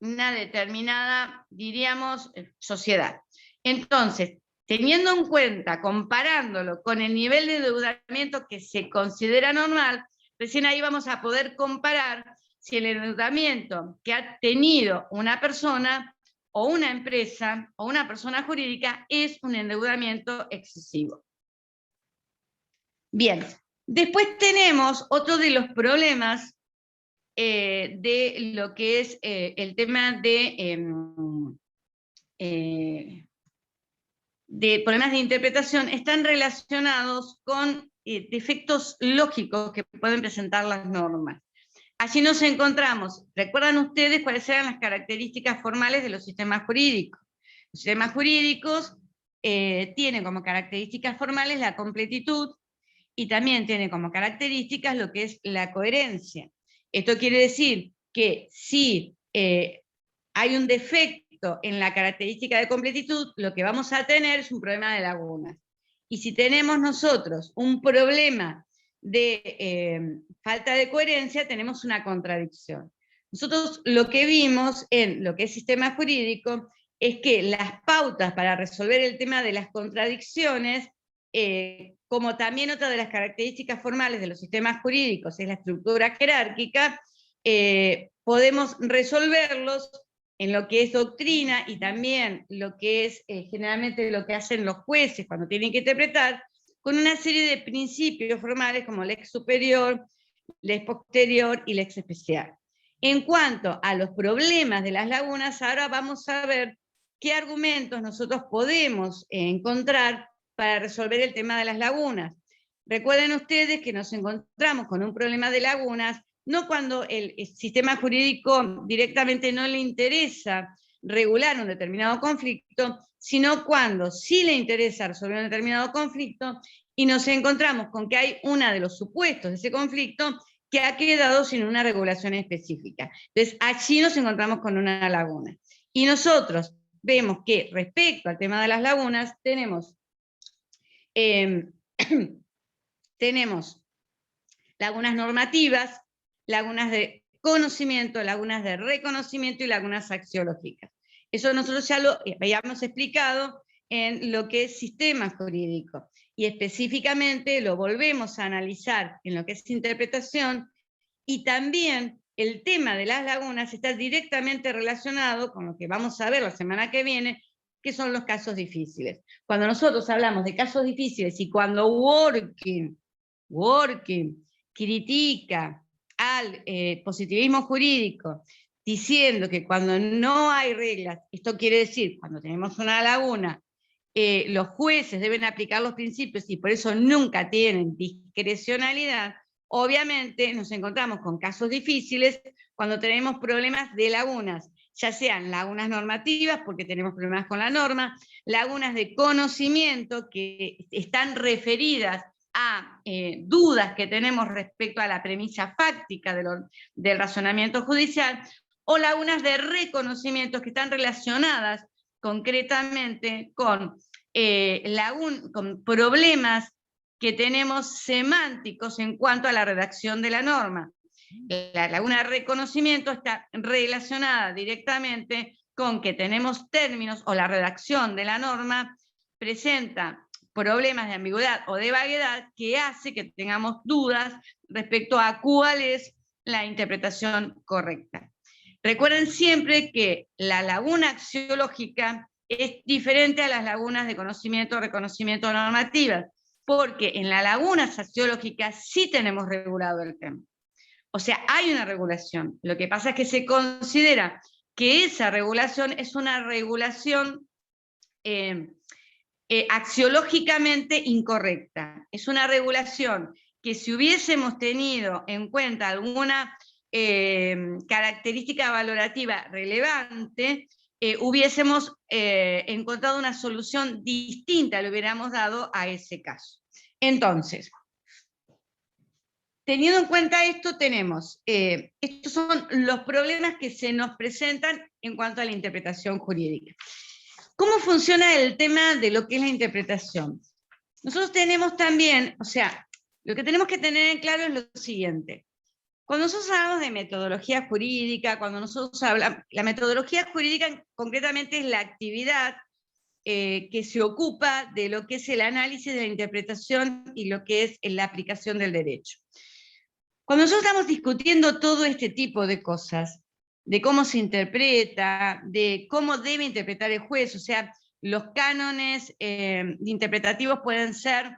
una determinada, diríamos, sociedad. Entonces, teniendo en cuenta, comparándolo con el nivel de endeudamiento que se considera normal, recién ahí vamos a poder comparar si el endeudamiento que ha tenido una persona o una empresa o una persona jurídica es un endeudamiento excesivo. Bien, después tenemos otro de los problemas de lo que es el tema de problemas de interpretación, están relacionados con defectos lógicos que pueden presentar las normas. Allí nos encontramos, ¿recuerdan ustedes cuáles eran las características formales de los sistemas jurídicos? Los sistemas jurídicos tienen como características formales la completitud y también tienen como características lo que es la coherencia. Esto quiere decir que si hay un defecto en la característica de completitud, lo que vamos a tener es un problema de lagunas. Y si tenemos nosotros un problema de falta de coherencia, tenemos una contradicción. Nosotros lo que vimos en lo que es sistema jurídico es que las pautas para resolver el tema de las contradicciones, como también otra de las características formales de los sistemas jurídicos es la estructura jerárquica, podemos resolverlos en lo que es doctrina y también lo que es generalmente lo que hacen los jueces cuando tienen que interpretar, con una serie de principios formales como lex superior, lex posterior y lex especial. En cuanto a los problemas de las lagunas, ahora vamos a ver qué argumentos nosotros podemos encontrar para resolver el tema de las lagunas. Recuerden ustedes que nos encontramos con un problema de lagunas, no cuando el sistema jurídico directamente no le interesa regular un determinado conflicto, sino cuando sí le interesa resolver un determinado conflicto y nos encontramos con que hay uno de los supuestos de ese conflicto que ha quedado sin una regulación específica. Entonces, allí nos encontramos con una laguna. Y nosotros vemos que respecto al tema de las lagunas tenemos lagunas normativas, lagunas de conocimiento, lagunas de reconocimiento y lagunas axiológicas. Eso nosotros ya lo habíamos explicado en lo que es sistema jurídico, y específicamente lo volvemos a analizar en lo que es interpretación, y también el tema de las lagunas está directamente relacionado con lo que vamos a ver la semana que viene, que son los casos difíciles. Cuando nosotros hablamos de casos difíciles y cuando Working critica al positivismo jurídico diciendo que cuando no hay reglas, esto quiere decir, cuando tenemos una laguna, los jueces deben aplicar los principios y por eso nunca tienen discrecionalidad, Obviamente nos encontramos con casos difíciles cuando tenemos problemas de lagunas, ya sean lagunas normativas, porque tenemos problemas con la norma, lagunas de conocimiento que están referidas a dudas que tenemos respecto a la premisa fáctica del razonamiento judicial, o lagunas de reconocimiento que están relacionadas concretamente con problemas que tenemos semánticos en cuanto a la redacción de la norma. La laguna de reconocimiento está relacionada directamente con que tenemos términos o la redacción de la norma presenta problemas de ambigüedad o de vaguedad que hace que tengamos dudas respecto a cuál es la interpretación correcta. Recuerden siempre que la laguna axiológica es diferente a las lagunas de conocimiento o reconocimiento normativas, porque en la laguna axiológica sí tenemos regulado el tema. O sea, hay una regulación. Lo que pasa es que se considera que esa regulación es una regulación axiológicamente incorrecta. Es una regulación que si hubiésemos tenido en cuenta alguna característica valorativa relevante, hubiésemos encontrado una solución distinta, le hubiéramos dado a ese caso. Entonces, teniendo en cuenta esto, tenemos, estos son los problemas que se nos presentan en cuanto a la interpretación jurídica. ¿Cómo funciona el tema de lo que es la interpretación? Nosotros tenemos también, o sea, lo que tenemos que tener en claro es lo siguiente. Cuando nosotros hablamos de metodología jurídica, cuando nosotros hablamos, la metodología jurídica concretamente es la actividad que se ocupa de lo que es el análisis de la interpretación y lo que es la aplicación del derecho. Cuando nosotros estamos discutiendo todo este tipo de cosas, de cómo se interpreta, de cómo debe interpretar el juez, o sea, los cánones interpretativos pueden ser,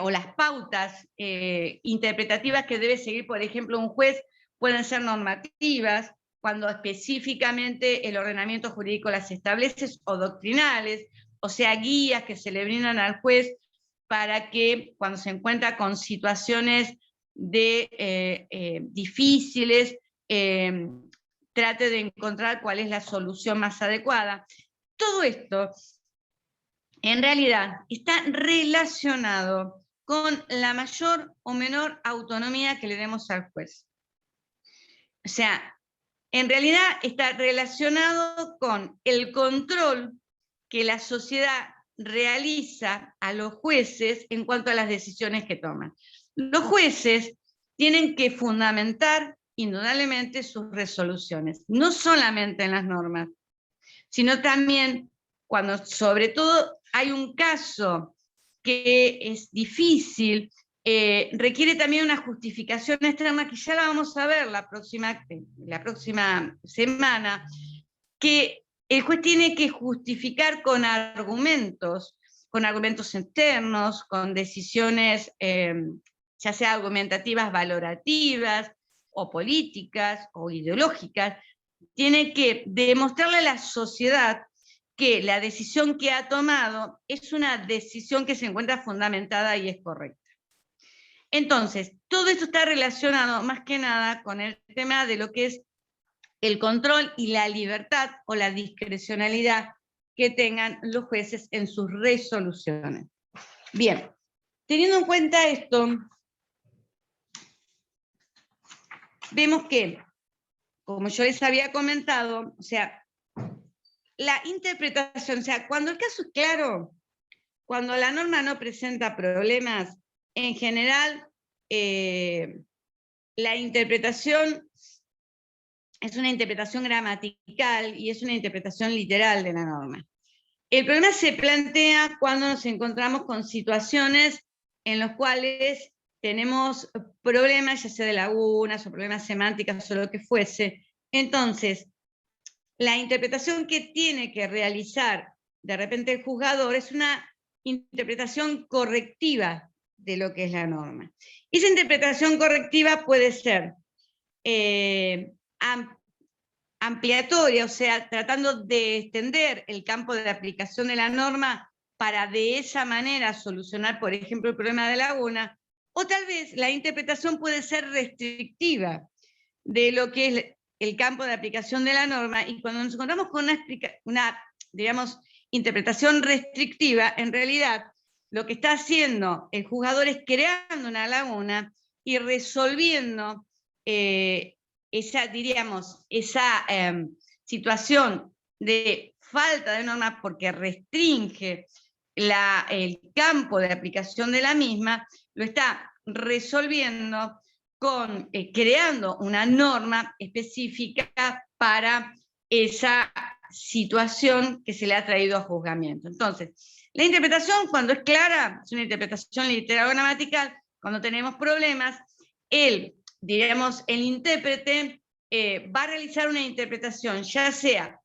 o las pautas interpretativas que debe seguir, por ejemplo, un juez, pueden ser normativas, cuando específicamente el ordenamiento jurídico las establece, o doctrinales, o sea, guías que se le brindan al juez para que cuando se encuentra con situaciones difíciles, trate de encontrar cuál es la solución más adecuada. Todo esto, en realidad, está relacionado con la mayor o menor autonomía que le demos al juez. O sea, en realidad está relacionado con el control que la sociedad realiza a los jueces en cuanto a las decisiones que toman. Los jueces tienen que fundamentar indudablemente sus resoluciones, no solamente en las normas, sino también cuando sobre todo hay un caso que es difícil, requiere también una justificación externa, que ya la vamos a ver la próxima semana, que el juez tiene que justificar con argumentos externos, con decisiones ya sea argumentativas, valorativas, o políticas, o ideológicas, tiene que demostrarle a la sociedad que la decisión que ha tomado es una decisión que se encuentra fundamentada y es correcta. Entonces, todo esto está relacionado más que nada con el tema de lo que es el control y la libertad o la discrecionalidad que tengan los jueces en sus resoluciones. Bien, teniendo en cuenta esto, vemos que, como yo les había comentado, o sea, la interpretación, o sea, cuando el caso es claro, cuando la norma no presenta problemas, en general, la interpretación es una interpretación gramatical y es una interpretación literal de la norma. El problema se plantea cuando nos encontramos con situaciones en las cuales tenemos problemas, ya sea de lagunas o problemas semánticos o lo que fuese. Entonces, la interpretación que tiene que realizar de repente el juzgador es una interpretación correctiva de lo que es la norma. Esa interpretación correctiva puede ser ampliatoria, o sea, tratando de extender el campo de aplicación de la norma para de esa manera solucionar, por ejemplo, el problema de laguna, O tal vez la interpretación puede ser restrictiva de lo que es el campo de aplicación de la norma, y cuando nos encontramos con una digamos, interpretación restrictiva, en realidad lo que está haciendo el juzgador es creando una laguna y resolviendo esa, diríamos, esa situación de falta de norma porque restringe el campo de aplicación de la misma, lo está resolviendo con creando una norma específica para esa situación que se le ha traído a juzgamiento. Entonces, la interpretación, cuando es clara, es una interpretación literal o gramatical. Cuando tenemos problemas, diríamos, el intérprete va a realizar una interpretación, ya sea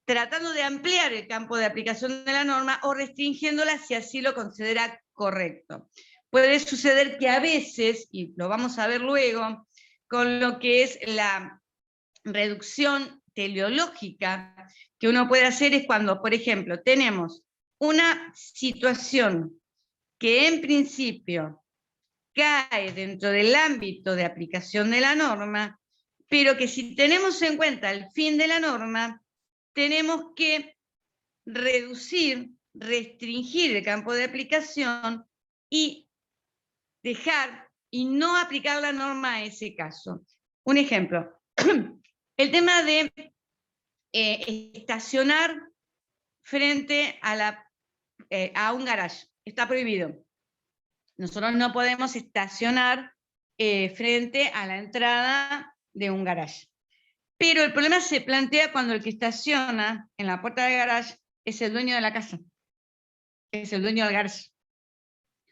tratando de ampliar el campo de aplicación de la norma o restringiéndola si así lo considera correcto. Puede suceder que a veces, y lo vamos a ver luego, con lo que es la reducción teleológica que uno puede hacer es cuando, por ejemplo, tenemos una situación que en principio cae dentro del ámbito de aplicación de la norma, pero que si tenemos en cuenta el fin de la norma, tenemos que reducir, restringir el campo de aplicación y dejar y no aplicar la norma a ese caso. Un ejemplo, el tema de estacionar frente a un garage, está prohibido. Nosotros no podemos estacionar frente a la entrada de un garage. Pero el problema se plantea cuando el que estaciona en la puerta del garage es el dueño de la casa, es el dueño del garage.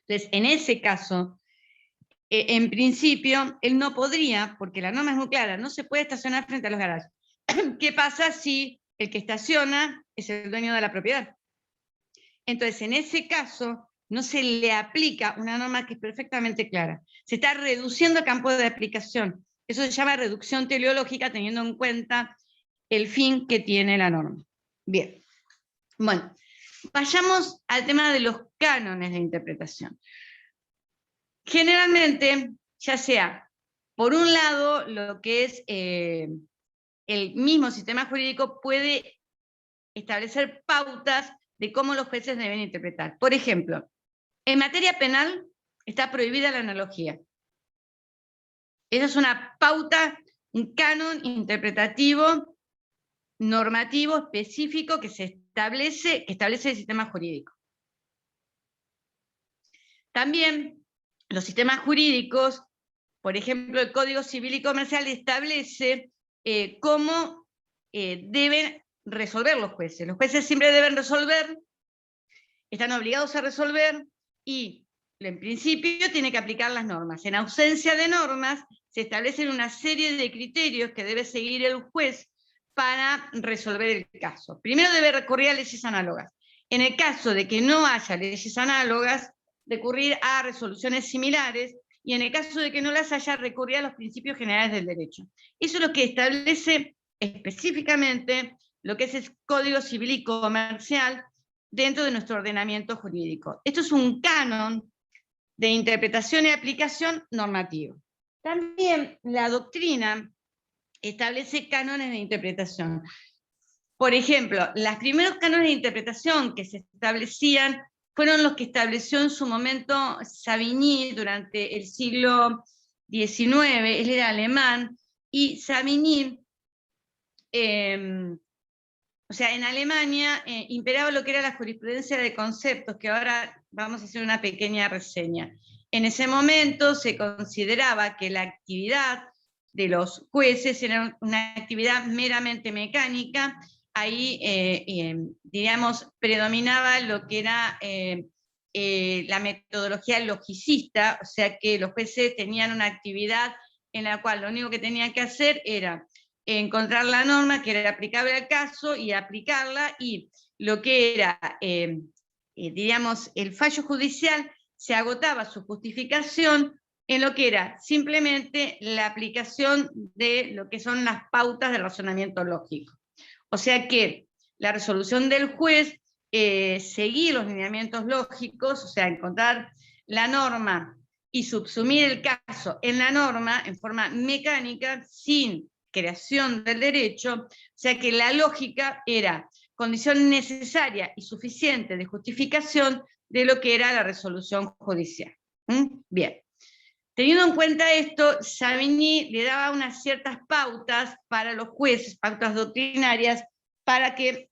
Entonces, en ese caso, en principio, él no podría, porque la norma es muy clara, no se puede estacionar frente a los garajes. ¿Qué pasa si el que estaciona es el dueño de la propiedad? Entonces, en ese caso, no se le aplica una norma que es perfectamente clara. Se está reduciendo el campo de aplicación. Eso se llama reducción teleológica, teniendo en cuenta el fin que tiene la norma. Bien. Bueno, vayamos al tema de los cánones de interpretación. Generalmente, ya sea, por un lado, lo que es el mismo sistema jurídico puede establecer pautas de cómo los jueces deben interpretar. Por ejemplo, en materia penal está prohibida la analogía. Esa es una pauta, un canon interpretativo, normativo, específico que establece el sistema jurídico. También los sistemas jurídicos, por ejemplo, el Código Civil y Comercial establece cómo deben resolver los jueces. Los jueces siempre deben resolver, están obligados a resolver y en principio tiene que aplicar las normas. En ausencia de normas se establecen una serie de criterios que debe seguir el juez para resolver el caso. Primero debe recurrir a leyes análogas. En el caso de que no haya leyes análogas, recurrir a resoluciones similares, y en el caso de que no las haya, recurrir a los principios generales del derecho. Eso es lo que establece específicamente lo que es el Código Civil y Comercial dentro de nuestro ordenamiento jurídico. Esto es un canon de interpretación y aplicación normativo. También la doctrina establece cánones de interpretación. Por ejemplo, los primeros cánones de interpretación que se establecían fueron los que estableció en su momento Savigny durante el siglo XIX, él era alemán, y Savigny, o sea, en Alemania imperaba lo que era la jurisprudencia de conceptos, que ahora vamos a hacer una pequeña reseña. En ese momento se consideraba que la actividad de los jueces era una actividad meramente mecánica. Ahí, diríamos, predominaba lo que era la metodología logicista, o sea que los jueces tenían una actividad en la cual lo único que tenían que hacer era encontrar la norma que era aplicable al caso y aplicarla, y lo que era, diríamos, el fallo judicial se agotaba su justificación en lo que era simplemente la aplicación de lo que son las pautas de razonamiento lógico. O sea que la resolución del juez, seguir los lineamientos lógicos, o sea, encontrar la norma y subsumir el caso en la norma en forma mecánica, sin creación del derecho, o sea que la lógica era condición necesaria y suficiente de justificación de lo que era la resolución judicial. Bien. Teniendo en cuenta esto, Savigny le daba unas ciertas pautas para los jueces, pautas doctrinarias, para que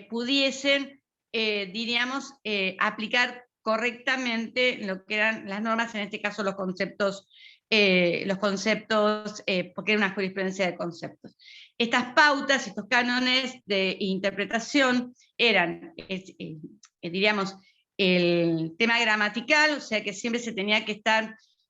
pudiesen, diríamos, aplicar correctamente lo que eran las normas, en este caso los conceptos, porque era una jurisprudencia de conceptos. Estas pautas, estos cánones de interpretación eran, diríamos, el tema gramatical, o sea que siempre se tenía que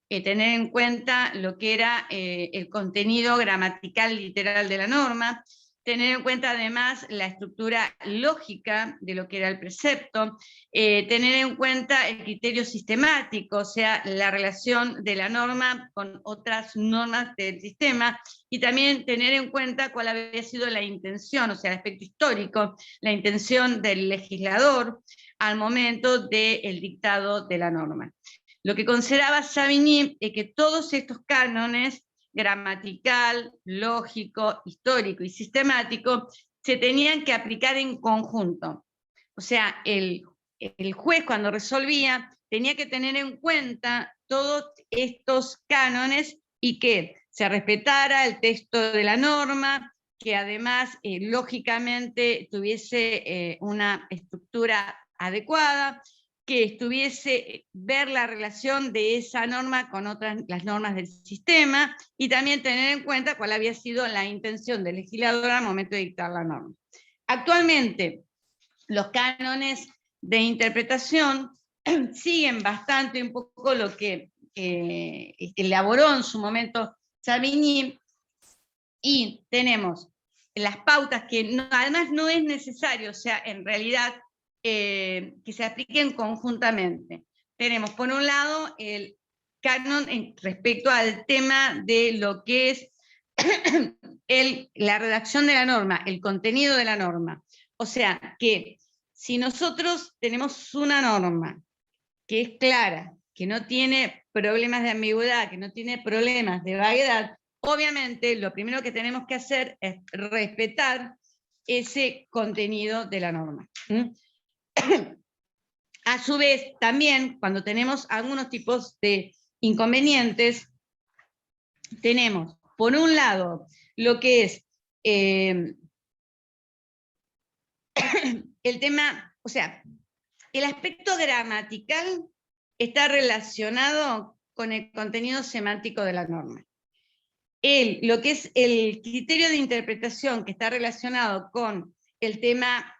tener en cuenta lo que era el contenido gramatical literal de la norma, tener en cuenta además la estructura lógica de lo que era el precepto, tener en cuenta el criterio sistemático, o sea, la relación de la norma con otras normas del sistema, y también tener en cuenta cuál había sido la intención, o sea, el aspecto histórico, la intención del legislador al momento del dictado de la norma. Lo que consideraba Savigny es que todos estos cánones, gramatical, lógico, histórico y sistemático, se tenían que aplicar en conjunto. O sea, el juez cuando resolvía tenía que tener en cuenta todos estos cánones y que se respetara el texto de la norma, que además lógicamente tuviese una estructura adecuada, que estuviese ver la relación de esa norma con las normas del sistema, y también tener en cuenta cuál había sido la intención del legislador al momento de dictar la norma. Actualmente, los cánones de interpretación siguen bastante un poco lo que elaboró en su momento Savigny, y tenemos las pautas que además no es necesario, o sea, en realidad, que se apliquen conjuntamente. Tenemos, por un lado, el canon respecto al tema de lo que es la redacción de la norma, el contenido de la norma. O sea, que si nosotros tenemos una norma que es clara, que no tiene problemas de ambigüedad, que no tiene problemas de vaguedad, obviamente lo primero que tenemos que hacer es respetar ese contenido de la norma. A su vez, también, cuando tenemos algunos tipos de inconvenientes, tenemos, por un lado, lo que es el tema, o sea, el aspecto gramatical está relacionado con el contenido semántico de la norma. Lo que es el criterio de interpretación que está relacionado con el tema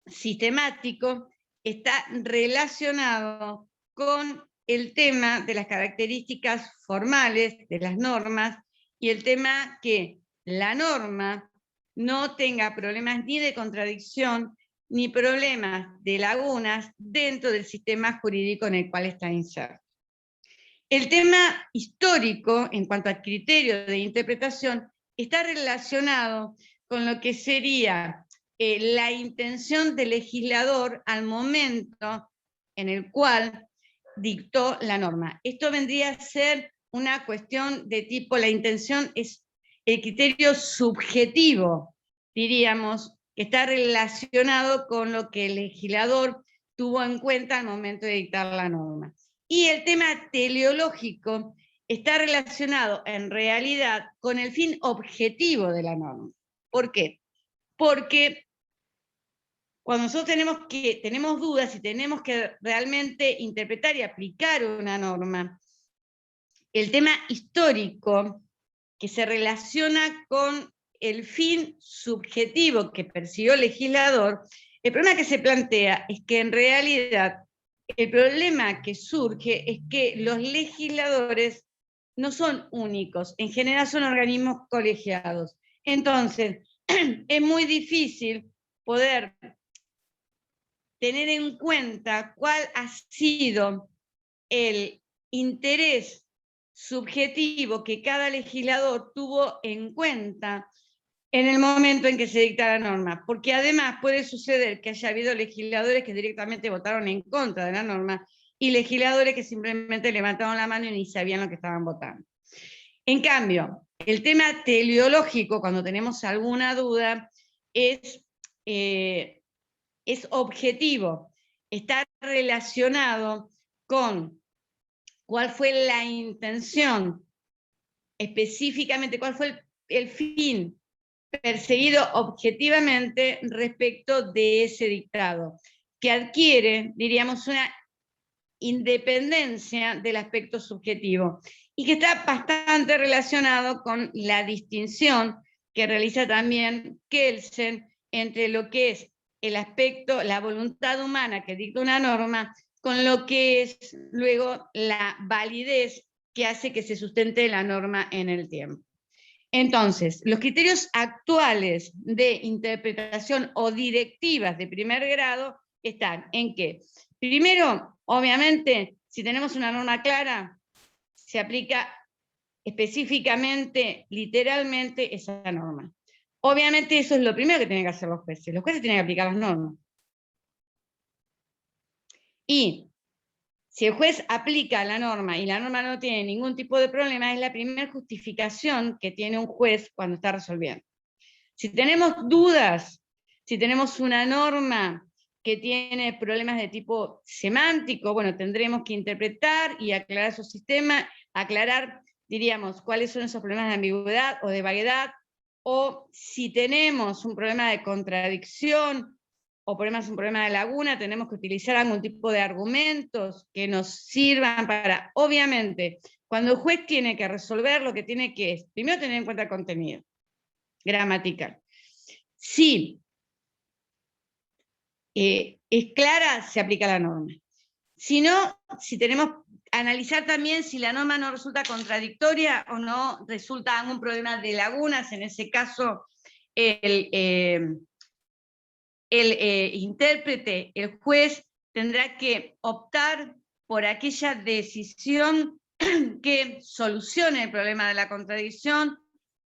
sistemático está relacionado con el tema de las características formales de las normas y el tema que la norma no tenga problemas ni de contradicción ni problemas de lagunas dentro del sistema jurídico en el cual está inserto. El tema histórico, en cuanto al criterio de interpretación, está relacionado con lo que sería la intención del legislador al momento en el cual dictó la norma. Esto vendría a ser una cuestión de tipo, la intención es el criterio subjetivo, diríamos, que está relacionado con lo que el legislador tuvo en cuenta al momento de dictar la norma. Y el tema teleológico está relacionado en realidad con el fin objetivo de la norma. ¿Por qué? Porque cuando nosotros tenemos dudas y tenemos que realmente interpretar y aplicar una norma, el tema histórico que se relaciona con el fin subjetivo que persiguió el legislador, el problema que se plantea es que en realidad el problema que surge es que los legisladores no son únicos, en general son organismos colegiados. Entonces, es muy difícil poder tener en cuenta cuál ha sido el interés subjetivo que cada legislador tuvo en cuenta en el momento en que se dicta la norma, porque además puede suceder que haya habido legisladores que directamente votaron en contra de la norma, y legisladores que simplemente levantaron la mano y ni sabían lo que estaban votando. En cambio, el tema teleológico, cuando tenemos alguna duda, es objetivo, está relacionado con cuál fue la intención, específicamente cuál fue el fin perseguido objetivamente respecto de ese dictado, que adquiere, diríamos, una independencia del aspecto subjetivo y que está bastante relacionado con la distinción que realiza también Kelsen entre lo que es el aspecto, la voluntad humana que dicta una norma, con lo que es luego la validez que hace que se sustente la norma en el tiempo. Entonces, los criterios actuales de interpretación o directivas de primer grado están en que, primero, obviamente, si tenemos una norma clara, se aplica específicamente, literalmente, esa norma. Obviamente eso es lo primero que tienen que hacer los jueces. Los jueces tienen que aplicar las normas. Y si el juez aplica la norma y la norma no tiene ningún tipo de problema, es la primera justificación que tiene un juez cuando está resolviendo. Si tenemos dudas, si tenemos una norma que tiene problemas de tipo semántico, bueno, tendremos que interpretar y aclarar su sistema, aclarar, diríamos, cuáles son esos problemas de ambigüedad o de vaguedad, o si tenemos un problema de contradicción o un problema de laguna, tenemos que utilizar algún tipo de argumentos que nos sirvan para, obviamente, cuando el juez tiene que resolver, lo que tiene que es, primero tener en cuenta el contenido gramatical. Si es clara, se aplica la norma. Si no, si tenemos que analizar también si la norma no resulta contradictoria o no resulta algún problema de lagunas, en ese caso el intérprete, el juez, tendrá que optar por aquella decisión que solucione el problema de la contradicción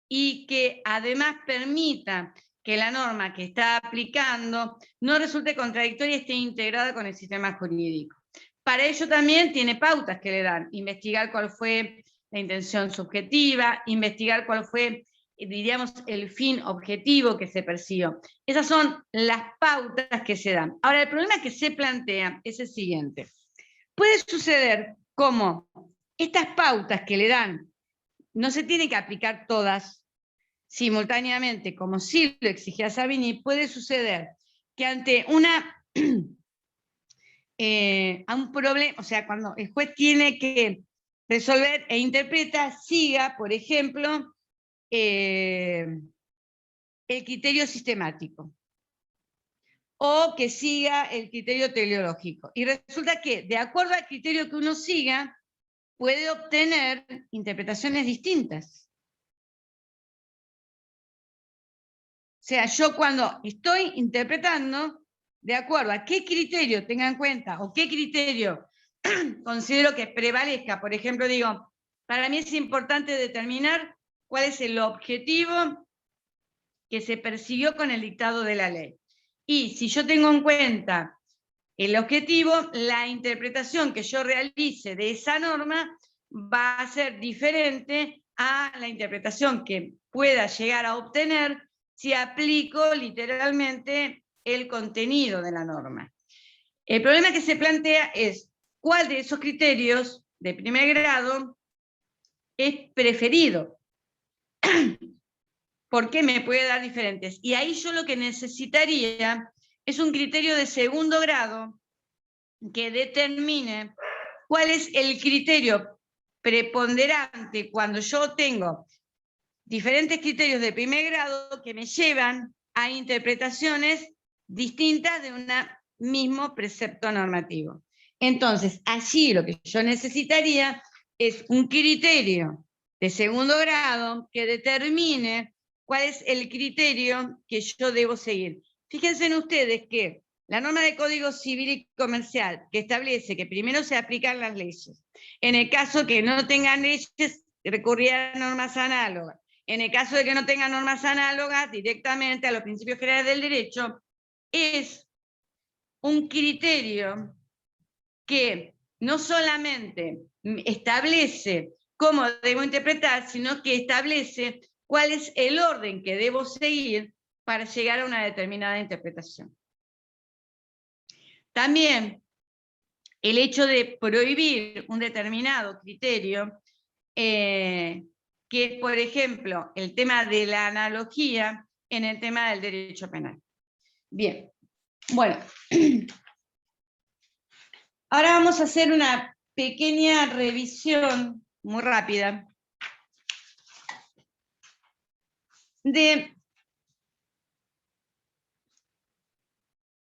y que además permita que la norma que está aplicando no resulte contradictoria y esté integrada con el sistema jurídico. Para ello también tiene pautas que le dan, investigar cuál fue la intención subjetiva, investigar cuál fue, diríamos, el fin objetivo que se persiguió. Esas son las pautas que se dan. Ahora, el problema que se plantea es el siguiente. Puede suceder como estas pautas que le dan no se tienen que aplicar todas simultáneamente, como sí lo exigía Savigny. Puede suceder que ante a un problema, o sea, cuando el juez tiene que resolver e interpreta, siga, por ejemplo, el criterio sistemático, o que siga el criterio teleológico. Y resulta que, de acuerdo al criterio que uno siga, puede obtener interpretaciones distintas. O sea, yo cuando estoy interpretando, de acuerdo a qué criterio tenga en cuenta, o qué criterio considero que prevalezca, por ejemplo, digo, para mí es importante determinar cuál es el objetivo que se persiguió con el dictado de la ley. Y si yo tengo en cuenta el objetivo, la interpretación que yo realice de esa norma va a ser diferente a la interpretación que pueda llegar a obtener si aplico literalmente el contenido de la norma. El problema que se plantea es cuál de esos criterios de primer grado es preferido. ¿Por qué me puede dar diferentes? Y ahí yo lo que necesitaría es un criterio de segundo grado que determine cuál es el criterio preponderante cuando yo tengo diferentes criterios de primer grado que me llevan a interpretaciones distintas de un mismo precepto normativo. Entonces, allí lo que yo necesitaría es un criterio de segundo grado que determine cuál es el criterio que yo debo seguir. Fíjense en ustedes que la norma de Código Civil y Comercial que establece que primero se aplican las leyes. En el caso que no tengan leyes, recurrir a normas análogas. En el caso de que no tengan normas análogas, directamente a los principios generales del derecho, es un criterio que no solamente establece cómo debo interpretar, sino que establece cuál es el orden que debo seguir para llegar a una determinada interpretación. También el hecho de prohibir un determinado criterio, que es, por ejemplo, el tema de la analogía en el tema del derecho penal. Bien, bueno, ahora vamos a hacer una pequeña revisión muy rápida de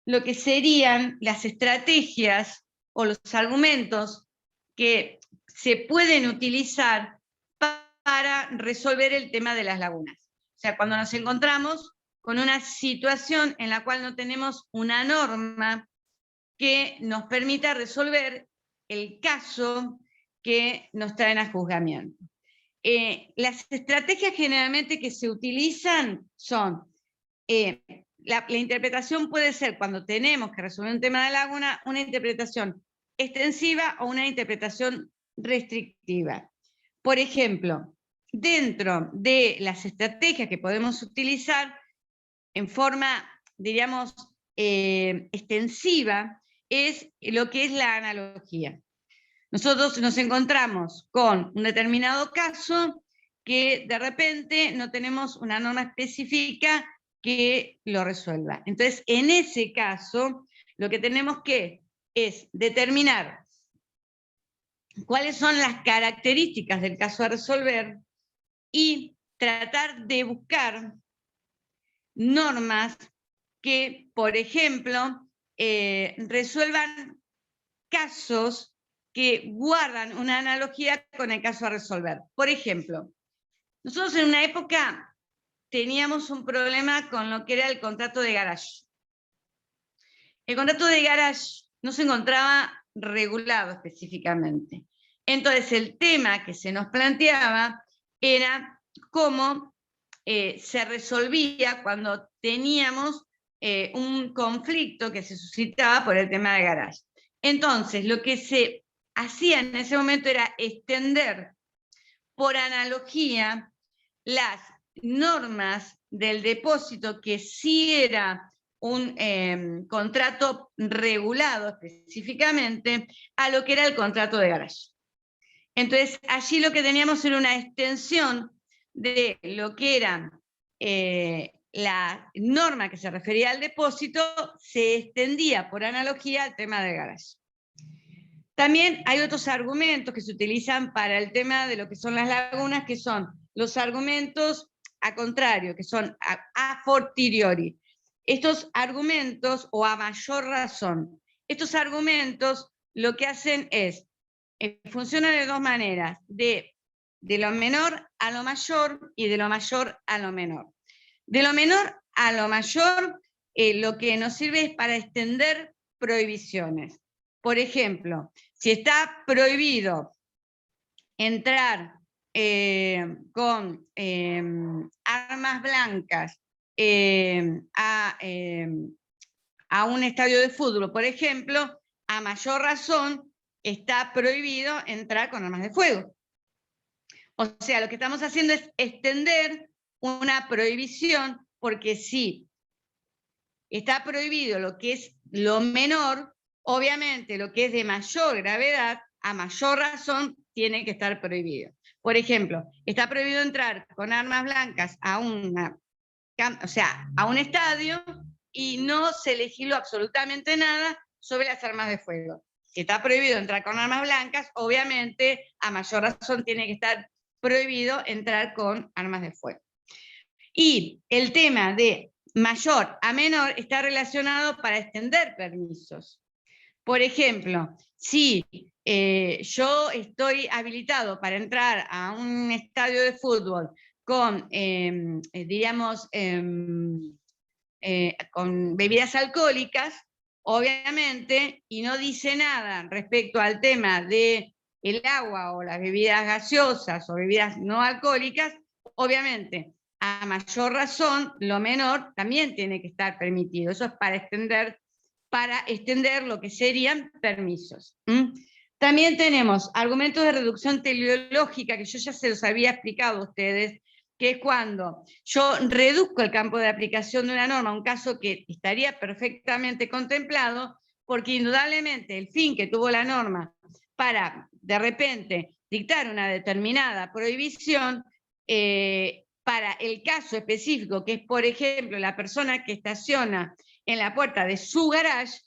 lo que serían las estrategias o los argumentos que se pueden utilizar para resolver el tema de las lagunas. O sea, cuando nos encontramos con una situación en la cual no tenemos una norma que nos permita resolver el caso que nos traen a juzgamiento. Las estrategias generalmente que se utilizan son, la interpretación puede ser, cuando tenemos que resolver un tema de laguna, una interpretación extensiva o una interpretación restrictiva. Por ejemplo, dentro de las estrategias que podemos utilizar en forma, diríamos, extensiva, es lo que es la analogía. Nosotros nos encontramos con un determinado caso que de repente no tenemos una norma específica que lo resuelva. Entonces, en ese caso, lo que tenemos que es determinar cuáles son las características del caso a resolver y tratar de buscar normas que, por ejemplo, resuelvan casos que guardan una analogía con el caso a resolver. Por ejemplo, nosotros en una época teníamos un problema con lo que era el contrato de garage. El contrato de garage no se encontraba regulado específicamente. Entonces el tema que se nos planteaba era cómo se resolvía cuando teníamos un conflicto que se suscitaba por el tema de garage. Entonces lo que se hacía en ese momento era extender por analogía las normas del depósito, que sí era un contrato regulado específicamente, a lo que era el contrato de garage. Entonces allí lo que teníamos era una extensión de lo que era la norma que se refería al depósito, se extendía por analogía al tema de garage. También hay otros argumentos que se utilizan para el tema de lo que son las lagunas, que son los argumentos a contrario, que son a fortiori. Estos argumentos, o a mayor razón, estos argumentos lo que hacen es, funcionan de dos maneras, de lo menor a lo mayor y de lo mayor a lo menor. De lo menor a lo mayor, lo que nos sirve es para extender prohibiciones. Por ejemplo, si está prohibido entrar con armas blancas a un estadio de fútbol, por ejemplo, a mayor razón está prohibido entrar con armas de fuego. O sea, lo que estamos haciendo es extender una prohibición, porque si está prohibido lo que es lo menor, obviamente lo que es de mayor gravedad, a mayor razón, tiene que estar prohibido. Por ejemplo, está prohibido entrar con armas blancas a un estadio y no se legisló absolutamente nada sobre las armas de fuego. Si está prohibido entrar con armas blancas, obviamente a mayor razón tiene que estar prohibido entrar con armas de fuego. Y el tema de mayor a menor está relacionado para extender permisos. Por ejemplo, si yo estoy habilitado para entrar a un estadio de fútbol con, con bebidas alcohólicas, obviamente, y no dice nada respecto al tema del agua o las bebidas gaseosas o bebidas no alcohólicas, obviamente, a mayor razón, lo menor también tiene que estar permitido. Eso es para extender lo que serían permisos. También tenemos argumentos de reducción teleológica, que yo ya se los había explicado a ustedes, que es cuando yo reduzco el campo de aplicación de una norma a un caso que estaría perfectamente contemplado, porque indudablemente el fin que tuvo la norma para, de repente, dictar una determinada prohibición, para el caso específico, que es, por ejemplo, la persona que estaciona en la puerta de su garage,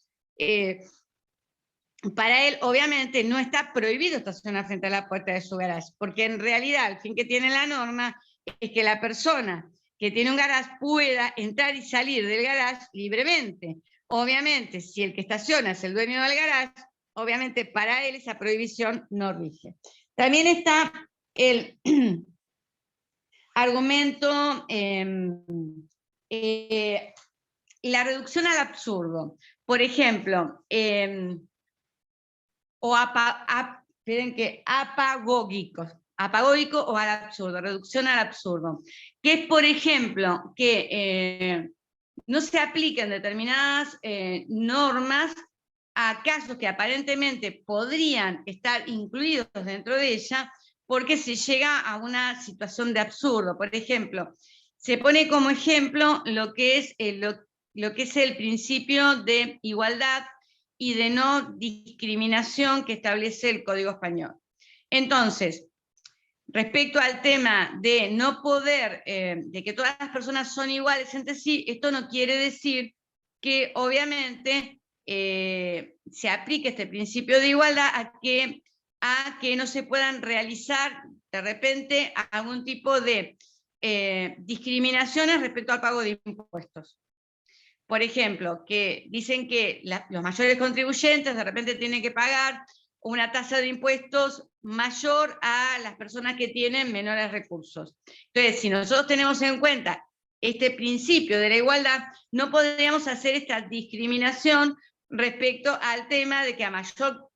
para él, obviamente, no está prohibido estacionar frente a la puerta de su garage, porque en realidad el fin que tiene la norma es que la persona que tiene un garage pueda entrar y salir del garage libremente. Obviamente, si el que estaciona es el dueño del garage, obviamente para él esa prohibición no rige. También está el argumento, la reducción al absurdo. Por ejemplo, o apagógico o al absurdo, reducción al absurdo, que es, por ejemplo, que no se apliquen determinadas normas a casos que aparentemente podrían estar incluidos dentro de ella, porque se llega a una situación de absurdo. Por ejemplo, se pone como ejemplo lo que es el principio de igualdad y de no discriminación que establece el Código Español. Entonces, respecto al tema de no poder, de que todas las personas son iguales entre sí, esto no quiere decir que obviamente se aplique este principio de igualdad a que no se puedan realizar de repente algún tipo de discriminaciones respecto al pago de impuestos. Por ejemplo, que dicen que los mayores contribuyentes de repente tienen que pagar una tasa de impuestos mayor a las personas que tienen menores recursos. Entonces, si nosotros tenemos en cuenta este principio de la igualdad, no podríamos hacer esta discriminación respecto al tema de que a mayor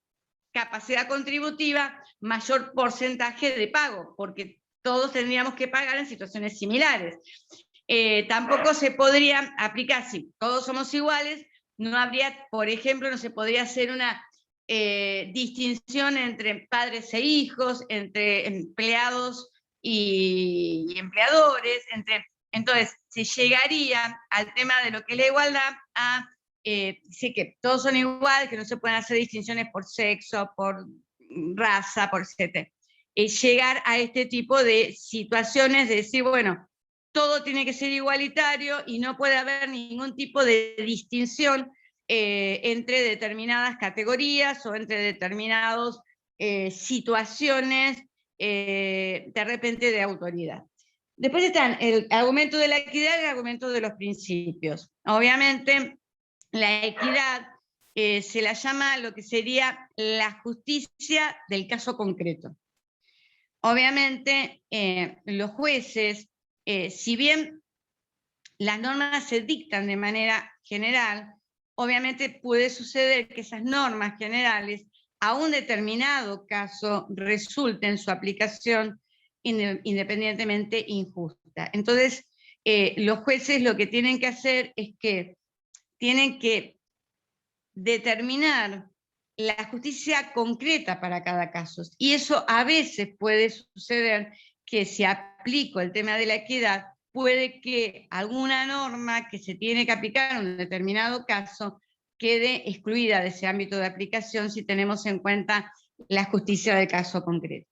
capacidad contributiva, mayor porcentaje de pago, porque todos tendríamos que pagar en situaciones similares. Tampoco se podría aplicar, si todos somos iguales, no habría, por ejemplo, no se podría hacer una distinción entre padres e hijos, entre empleados y empleadores, entonces se llegaría al tema de lo que es la igualdad a decir que todos son iguales, que no se pueden hacer distinciones por sexo, por raza, por etc. Llegar a este tipo de situaciones de decir, bueno, todo tiene que ser igualitario y no puede haber ningún tipo de distinción entre determinadas categorías o entre determinadas situaciones de repente de autoridad. Después están el argumento de la equidad y el argumento de los principios. Obviamente, la equidad se la llama lo que sería la justicia del caso concreto. Obviamente, los jueces, si bien las normas se dictan de manera general, obviamente puede suceder que esas normas generales a un determinado caso resulten su aplicación independientemente injusta. Entonces, los jueces lo que tienen que hacer es que tienen que determinar la justicia concreta para cada caso. Y eso a veces puede suceder que si aplico el tema de la equidad, puede que alguna norma que se tiene que aplicar en un determinado caso quede excluida de ese ámbito de aplicación si tenemos en cuenta la justicia del caso concreto.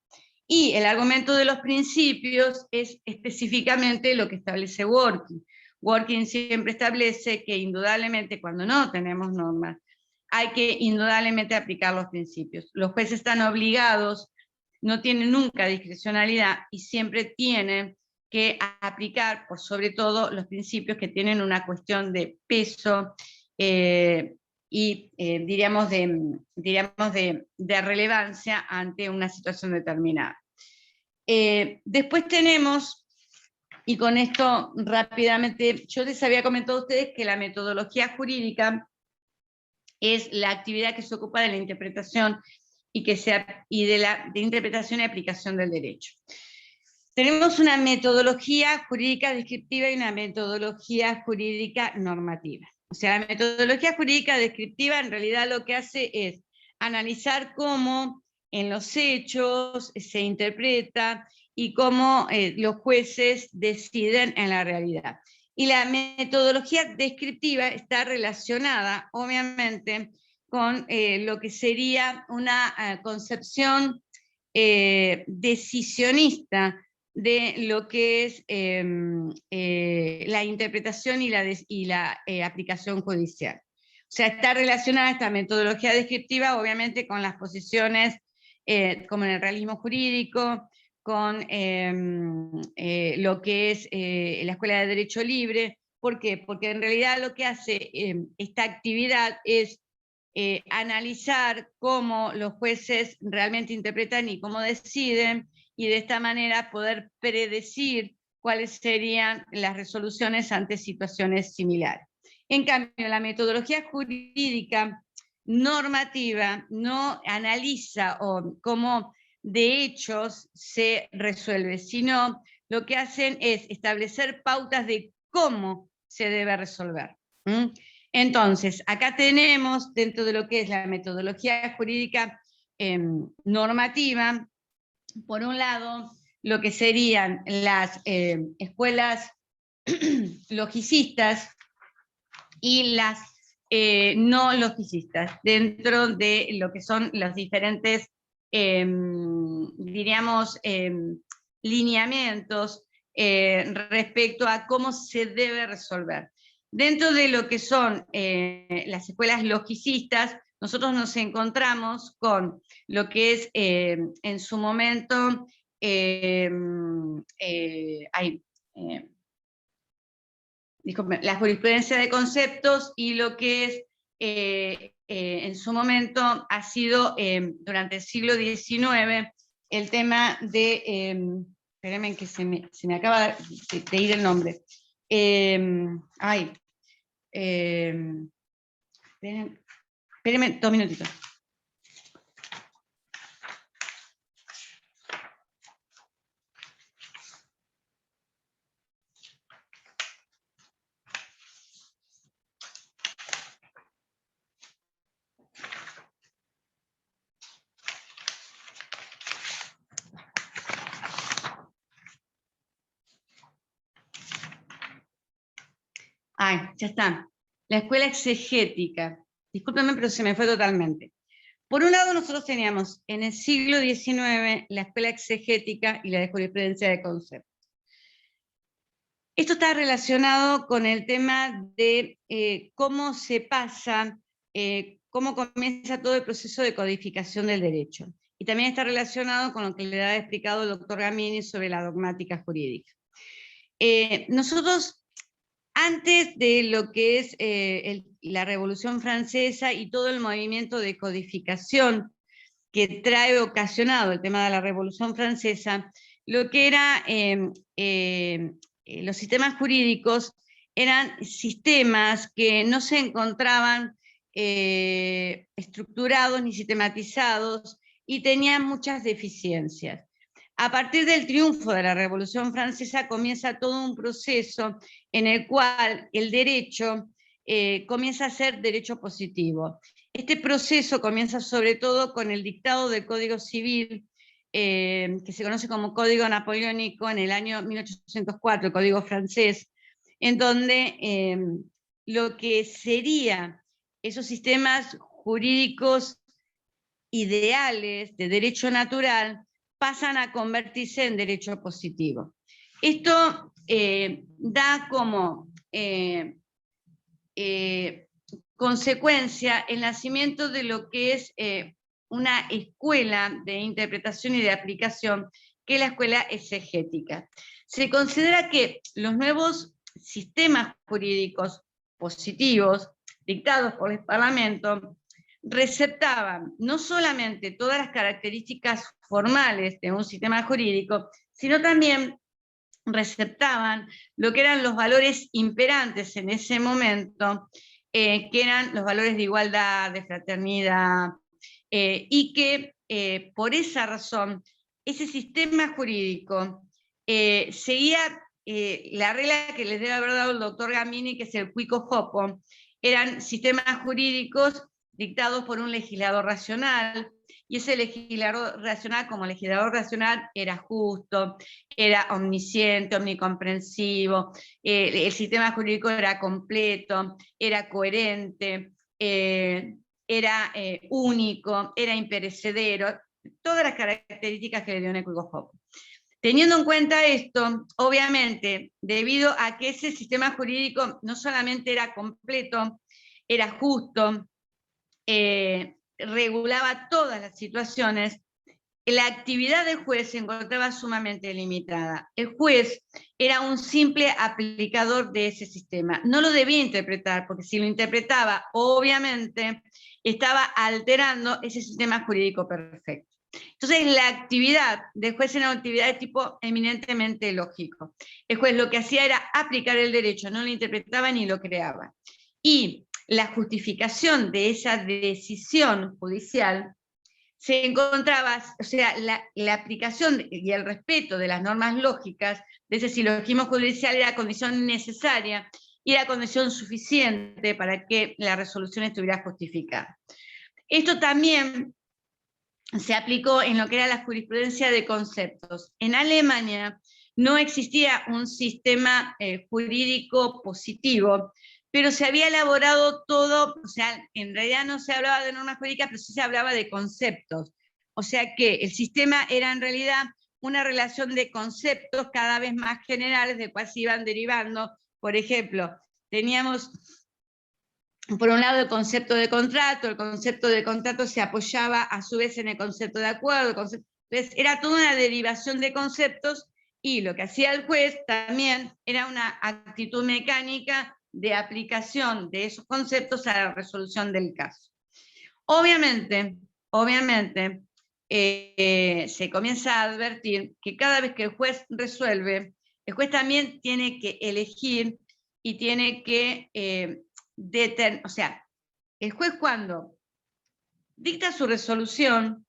Y el argumento de los principios es específicamente lo que establece Dworkin. Dworkin siempre establece que indudablemente cuando no tenemos normas, hay que indudablemente aplicar los principios. Los jueces están obligados, no tienen nunca discrecionalidad y siempre tienen que aplicar, por sobre todo, los principios que tienen una cuestión de peso y diríamos de relevancia ante una situación determinada. Después tenemos, y con esto rápidamente, yo les había comentado a ustedes que la metodología jurídica es la actividad que se ocupa de la interpretación de interpretación y aplicación del derecho. Tenemos una metodología jurídica descriptiva y una metodología jurídica normativa. O sea, la metodología jurídica descriptiva en realidad lo que hace es analizar cómo en los hechos se interpreta y cómo los jueces deciden en la realidad. Y la metodología descriptiva está relacionada, obviamente, con lo que sería una concepción decisionista de lo que es la interpretación y la aplicación judicial. O sea, está relacionada esta metodología descriptiva, obviamente, con las posiciones como en el realismo jurídico, con lo que es la Escuela de Derecho Libre. ¿Por qué? Porque en realidad lo que hace esta actividad es analizar cómo los jueces realmente interpretan y cómo deciden, y de esta manera poder predecir cuáles serían las resoluciones ante situaciones similares. En cambio, la metodología jurídica normativa no analiza cómo de hechos se resuelve, sino lo que hacen es establecer pautas de cómo se debe resolver. Entonces, acá tenemos, dentro de lo que es la metodología jurídica normativa, por un lado, lo que serían las escuelas logicistas y las no logicistas, dentro de lo que son los diferentes, diríamos, lineamientos respecto a cómo se debe resolver. Dentro de lo que son las escuelas logicistas, nosotros nos encontramos con lo que es en su momento la jurisprudencia de conceptos, y lo que es en su momento ha sido durante el siglo XIX el tema de, espérenme que se me acaba de ir el nombre, espérenme 2 minutitos. Ya está. La escuela exegética. Discúlpenme, pero se me fue totalmente. Por un lado, nosotros teníamos en el siglo XIX la escuela exegética y la de jurisprudencia de conceptos. Esto está relacionado con el tema de cómo se pasa, cómo comienza todo el proceso de codificación del derecho. Y también está relacionado con lo que le ha explicado el doctor Gamini sobre la dogmática jurídica. Nosotros, antes de lo que es la Revolución Francesa y todo el movimiento de codificación que trae ocasionado el tema de la Revolución Francesa, lo que era los sistemas jurídicos eran sistemas que no se encontraban estructurados ni sistematizados y tenían muchas deficiencias. A partir del triunfo de la Revolución Francesa comienza todo un proceso en el cual el derecho comienza a ser derecho positivo. Este proceso comienza sobre todo con el dictado del Código Civil, que se conoce como Código Napoleónico en el año 1804, el Código francés, en donde lo que sería esos sistemas jurídicos ideales de derecho natural pasan a convertirse en derecho positivo. Esto da como consecuencia el nacimiento de lo que es una escuela de interpretación y de aplicación, que es la escuela exegética. Se considera que los nuevos sistemas jurídicos positivos, dictados por el Parlamento, receptaban no solamente todas las características formales de un sistema jurídico, sino también receptaban lo que eran los valores imperantes en ese momento, que eran los valores de igualdad, de fraternidad, y que por esa razón ese sistema jurídico seguía la regla que les debe haber dado el doctor Gamini, que es el quico hopo. Eran sistemas jurídicos dictados por un legislador racional, y ese legislador racional, como legislador racional, era justo, era omnisciente, omnicomprensivo, el sistema jurídico era completo, era coherente, era único, era imperecedero, todas las características que le dio un equívoco Hoppe. Teniendo en cuenta esto, obviamente, debido a que ese sistema jurídico no solamente era completo, era justo, regulaba todas las situaciones, la actividad del juez se encontraba sumamente limitada. El juez era un simple aplicador de ese sistema. No lo debía interpretar, porque si lo interpretaba, obviamente, estaba alterando ese sistema jurídico perfecto. Entonces, la actividad del juez era una actividad de tipo eminentemente lógico. El juez lo que hacía era aplicar el derecho, no lo interpretaba ni lo creaba. Y la justificación de esa decisión judicial se encontraba, o sea, la aplicación y el respeto de las normas lógicas de ese silogismo judicial era condición necesaria y era condición suficiente para que la resolución estuviera justificada. Esto también se aplicó en lo que era la jurisprudencia de conceptos. En Alemania no existía un sistema jurídico positivo, pero se había elaborado todo, o sea, en realidad no se hablaba de normas jurídicas, pero sí se hablaba de conceptos. O sea que el sistema era en realidad una relación de conceptos cada vez más generales, de cuales se iban derivando. Por ejemplo, teníamos por un lado el concepto de contrato se apoyaba a su vez en el concepto de acuerdo, entonces era toda una derivación de conceptos, y lo que hacía el juez también era una actitud mecánica de aplicación de esos conceptos a la resolución del caso. Obviamente, se comienza a advertir que cada vez que el juez resuelve, el juez también tiene que elegir y tiene que o sea, el juez cuando dicta su resolución,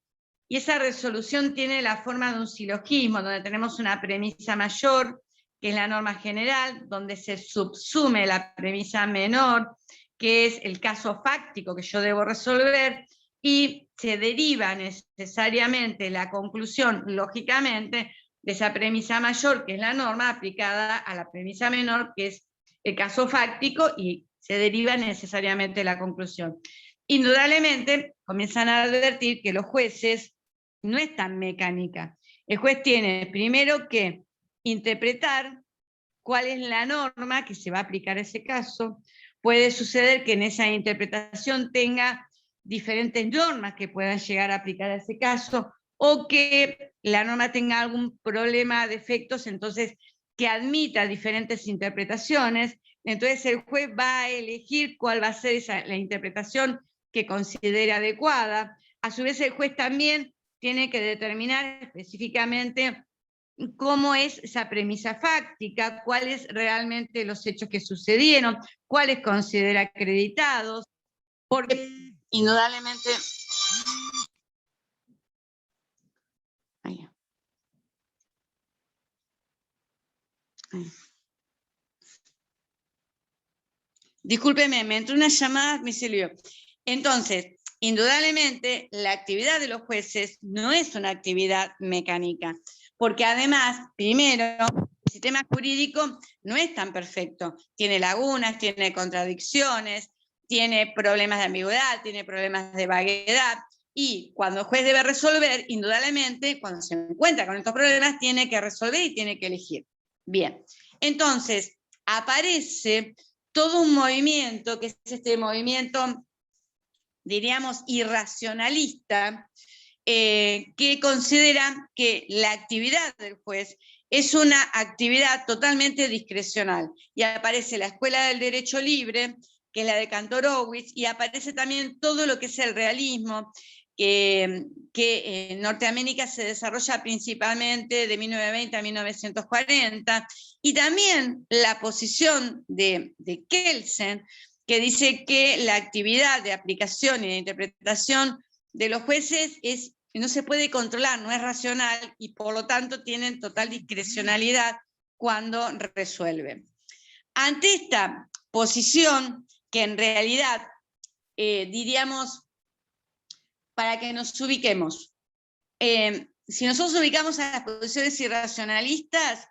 y esa resolución tiene la forma de un silogismo, donde tenemos una premisa mayor, que es la norma general, donde se subsume la premisa menor, que es el caso fáctico que yo debo resolver, y se deriva necesariamente la conclusión, lógicamente, de esa premisa mayor, que es la norma, aplicada a la premisa menor, que es el caso fáctico, y se deriva necesariamente la conclusión. Indudablemente, comienzan a advertir que los jueces no es tan mecánica. El juez tiene primero que interpretar cuál es la norma que se va a aplicar a ese caso. Puede suceder que en esa interpretación tenga diferentes normas que puedan llegar a aplicar a ese caso, o que la norma tenga algún problema de efectos, entonces que admita diferentes interpretaciones. Entonces el juez va a elegir cuál va a ser la interpretación que considere adecuada. A su vez el juez también tiene que determinar específicamente cómo es esa premisa fáctica, cuáles realmente los hechos que sucedieron, cuáles considera acreditados, porque indudablemente... Discúlpeme, me entró una llamada, me salió. Entonces, indudablemente, la actividad de los jueces no es una actividad mecánica, porque además, primero, el sistema jurídico no es tan perfecto. Tiene lagunas, tiene contradicciones, tiene problemas de ambigüedad, tiene problemas de vaguedad, y cuando el juez debe resolver, indudablemente, cuando se encuentra con estos problemas, tiene que resolver y tiene que elegir. Bien, entonces, aparece todo un movimiento, que es este movimiento, diríamos, irracionalista, que considera que la actividad del juez es una actividad totalmente discrecional. Y aparece la Escuela del Derecho Libre, que es la de Kantorowicz, y aparece también todo lo que es el realismo, que en Norteamérica se desarrolla principalmente de 1920 a 1940, y también la posición de Kelsen, que dice que la actividad de aplicación y de interpretación de los jueces no se puede controlar, no es racional, y por lo tanto tienen total discrecionalidad cuando resuelven. Ante esta posición, que en realidad diríamos, para que nos ubiquemos. Si nosotros ubicamos a las posiciones irracionalistas,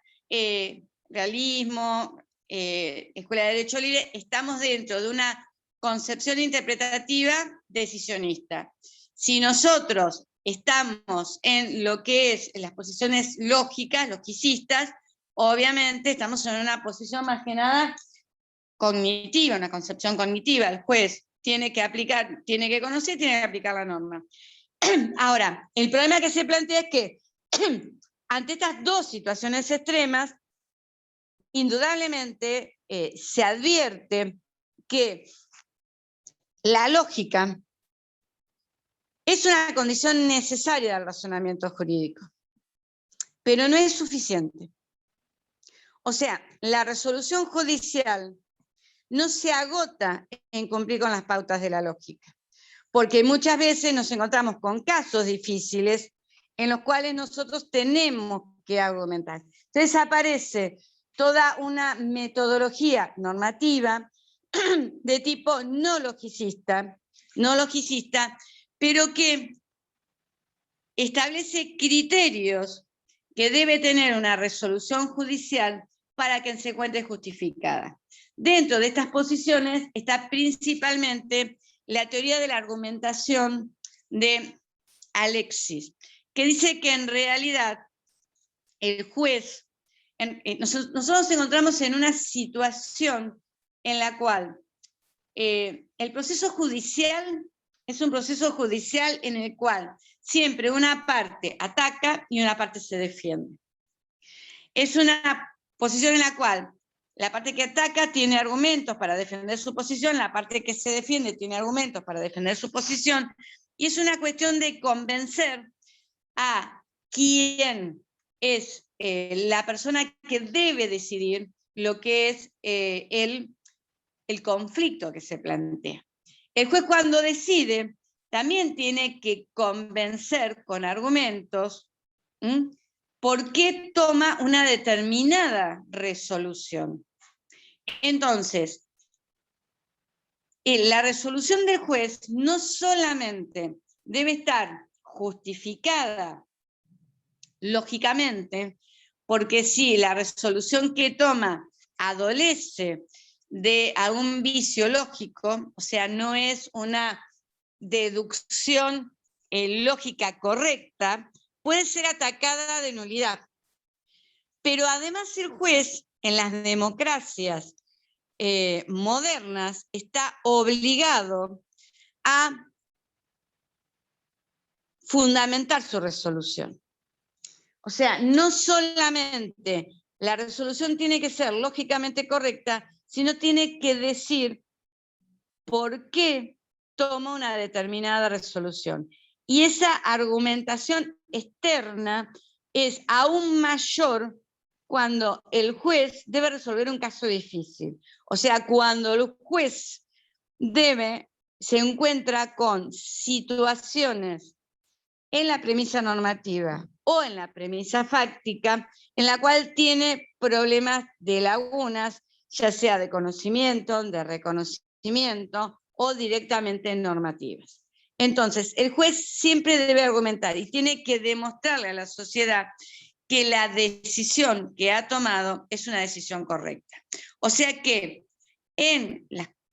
realismo, Escuela de Derecho Libre, estamos dentro de una concepción interpretativa decisionista. Si nosotros estamos en lo que es las posiciones lógicas, logicistas, obviamente estamos en una posición más que nada cognitiva, una concepción cognitiva. El juez tiene que aplicar, tiene que conocer, tiene que aplicar la norma. Ahora, el problema que se plantea es que ante estas dos situaciones extremas, indudablemente se advierte que la lógica es una condición necesaria del razonamiento jurídico, pero no es suficiente. O sea, la resolución judicial no se agota en cumplir con las pautas de la lógica, porque muchas veces nos encontramos con casos difíciles en los cuales nosotros tenemos que argumentar. Entonces aparece toda una metodología normativa de tipo no logicista, pero que establece criterios que debe tener una resolución judicial para que se encuentre justificada. Dentro de estas posiciones está principalmente la teoría de la argumentación de Alexis, que dice que en realidad el juez, nosotros nos encontramos en una situación en la cual el proceso judicial es un proceso judicial en el cual siempre una parte ataca y una parte se defiende. Es una posición en la cual la parte que ataca tiene argumentos para defender su posición, la parte que se defiende tiene argumentos para defender su posición, y es una cuestión de convencer a quién es la persona que debe decidir lo que es el conflicto que se plantea. El juez, cuando decide, también tiene que convencer con argumentos por qué toma una determinada resolución. Entonces, la resolución del juez no solamente debe estar justificada lógicamente, porque si la resolución que toma adolece de algún vicio lógico, o sea, no es una deducción lógica correcta, puede ser atacada de nulidad. Pero además el juez, en las democracias modernas, está obligado a fundamentar su resolución. O sea, no solamente la resolución tiene que ser lógicamente correcta, sino tiene que decir por qué toma una determinada resolución. Y esa argumentación externa es aún mayor cuando el juez debe resolver un caso difícil. O sea, cuando el juez se encuentra con situaciones en la premisa normativa o en la premisa fáctica, en la cual tiene problemas de lagunas, ya sea de conocimiento, de reconocimiento o directamente normativas. Entonces, el juez siempre debe argumentar y tiene que demostrarle a la sociedad que la decisión que ha tomado es una decisión correcta. O sea que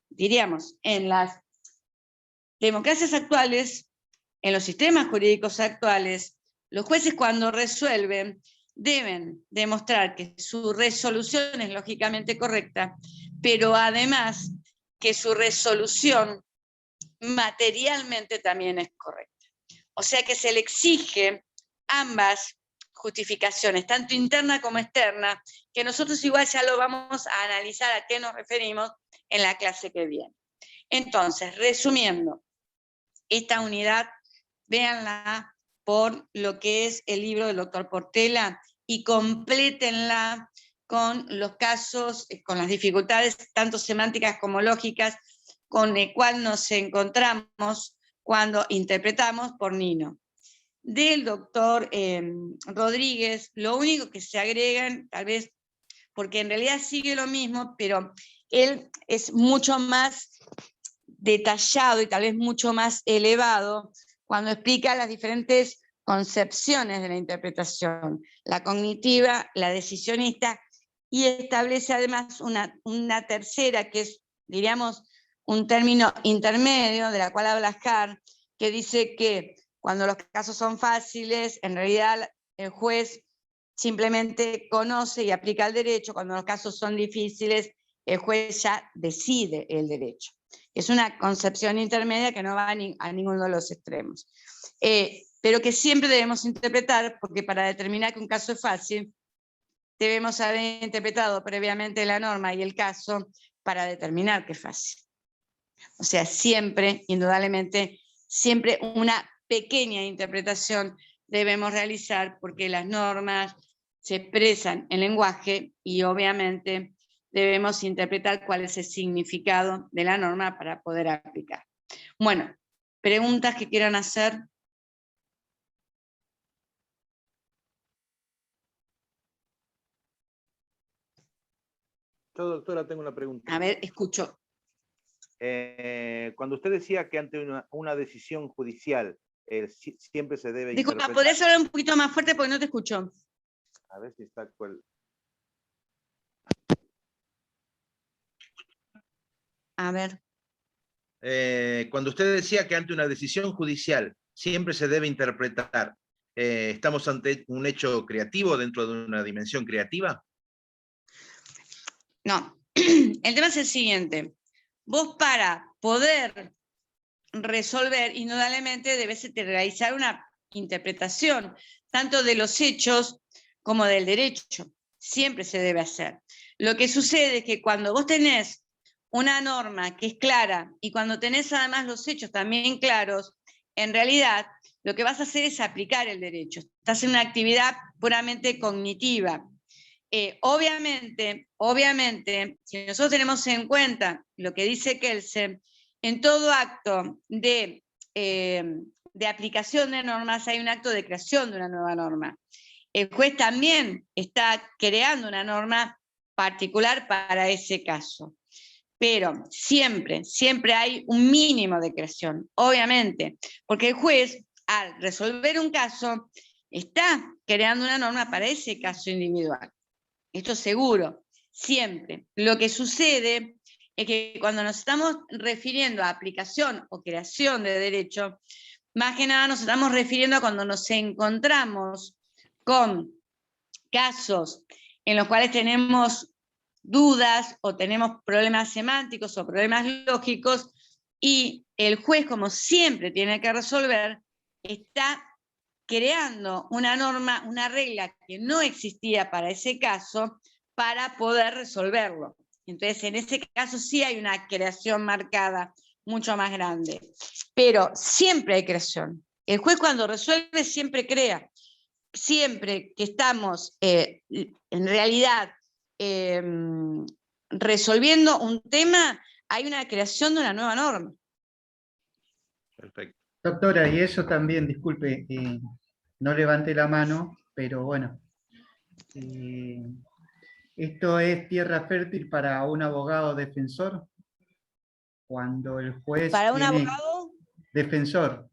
diríamos, en las democracias actuales, en los sistemas jurídicos actuales, los jueces cuando resuelven deben demostrar que su resolución es lógicamente correcta, pero además que su resolución materialmente también es correcta. O sea que se le exige ambas justificaciones, tanto interna como externa, que nosotros igual ya lo vamos a analizar a qué nos referimos en la clase que viene. Entonces, resumiendo, esta unidad, véanla por lo que es el libro del doctor Portela y complétenla con los casos, con las dificultades tanto semánticas como lógicas con el cual nos encontramos cuando interpretamos por Nino. Del doctor Rodríguez, lo único que se agregan, tal vez, porque en realidad sigue lo mismo, pero él es mucho más detallado y tal vez mucho más elevado cuando explica las diferentes concepciones de la interpretación, la cognitiva, la decisionista, y establece además una tercera, que es, diríamos, un término intermedio, de la cual habla Hart, que dice que cuando los casos son fáciles, en realidad el juez simplemente conoce y aplica el derecho; cuando los casos son difíciles, el juez ya decide el derecho. Es una concepción intermedia que no va a ninguno de los extremos. Pero que siempre debemos interpretar, porque para determinar que un caso es fácil, debemos haber interpretado previamente la norma y el caso para determinar que es fácil. O sea, siempre, indudablemente, siempre una pequeña interpretación debemos realizar, porque las normas se expresan en lenguaje y obviamente debemos interpretar cuál es el significado de la norma para poder aplicar. Bueno, preguntas que quieran hacer. Yo, doctora, tengo una pregunta. A ver, escucho. Cuando usted decía que ante una decisión judicial siempre se debe Disculpa, interpretar... ¿podrías hablar un poquito más fuerte porque no te escucho? A ver si está cuál. A ver. Cuando usted decía que ante una decisión judicial siempre se debe interpretar, ¿estamos ante un hecho creativo dentro de una dimensión creativa? No, el tema es el siguiente. Vos, para poder resolver, indudablemente debes realizar una interpretación, tanto de los hechos como del derecho. Siempre se debe hacer. Lo que sucede es que cuando vos tenés una norma que es clara y cuando tenés además los hechos también claros, en realidad lo que vas a hacer es aplicar el derecho. Estás en una actividad puramente cognitiva. Obviamente, si nosotros tenemos en cuenta lo que dice Kelsen, en todo acto de aplicación de normas hay un acto de creación de una nueva norma. El juez también está creando una norma particular para ese caso. Pero siempre hay un mínimo de creación, obviamente, porque el juez, al resolver un caso, está creando una norma para ese caso individual. Esto seguro, siempre. Lo que sucede es que cuando nos estamos refiriendo a aplicación o creación de derecho, más que nada nos estamos refiriendo a cuando nos encontramos con casos en los cuales tenemos dudas o tenemos problemas semánticos o problemas lógicos, y el juez, como siempre tiene que resolver, está creando una norma, una regla que no existía para ese caso, para poder resolverlo. Entonces, en ese caso sí hay una creación marcada mucho más grande. Pero siempre hay creación. El juez, cuando resuelve, siempre crea. Siempre que estamos, en realidad, resolviendo un tema, hay una creación de una nueva norma. Perfecto. Doctora, y eso también, disculpe, no levanté la mano, pero bueno, ¿esto es tierra fértil para un abogado defensor? Cuando el juez ¿Para un tiene abogado? defensor.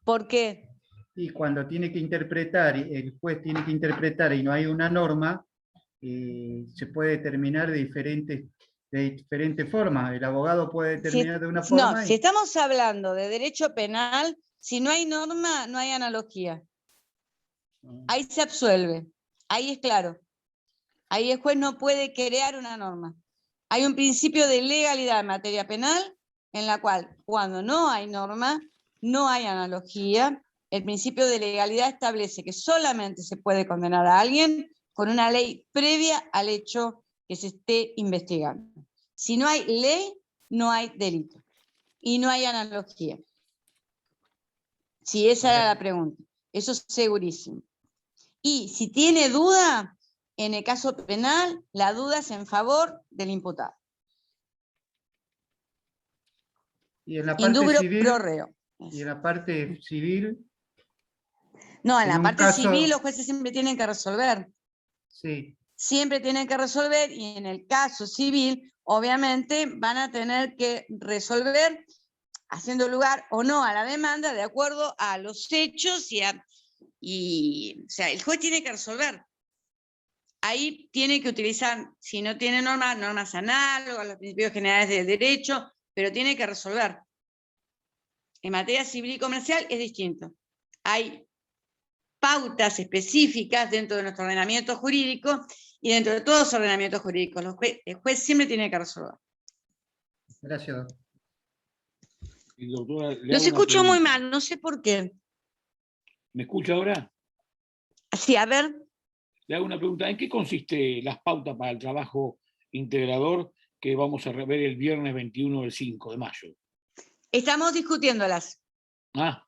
¿Por qué? Y cuando tiene que interpretar, el juez tiene que interpretar y no hay una norma, se puede determinar de diferentes formas. El abogado puede determinar de una forma. No, si estamos hablando de derecho penal, si no hay norma, no hay analogía. Ahí se absuelve, ahí es claro. Ahí el juez no puede crear una norma. Hay un principio de legalidad en materia penal, en la cual cuando no hay norma, no hay analogía. El principio de legalidad establece que solamente se puede condenar a alguien con una ley previa al hecho que se esté investigando. Si no hay ley, no hay delito. Y no hay analogía. Si esa era la pregunta. Eso es segurísimo. Y si tiene duda, en el caso penal, la duda es en favor del imputado. Y en la parte Indubio civil, pro reo. y en la parte civil. No, en la un parte caso, civil los jueces siempre tienen que resolver. Sí. Siempre tienen que resolver, y en el caso civil obviamente van a tener que resolver haciendo lugar o no a la demanda de acuerdo a los hechos o sea, el juez tiene que resolver. Ahí tiene que utilizar, si no tiene normas análogas a los principios generales del derecho, pero tiene que resolver. En materia civil y comercial es distinto. Hay pautas específicas dentro de nuestro ordenamiento jurídico y dentro de todos los ordenamientos jurídicos. El juez siempre tiene que resolver. Gracias, doctor. Y, doctora, le hago Los una escucho muy pregunta. mal, no sé por qué. ¿Me escucha ahora? Sí, a ver. Le hago una pregunta. ¿En qué consiste las pautas para el trabajo integrador que vamos a ver el viernes 21 del 5 de mayo? Estamos discutiéndolas. Ah,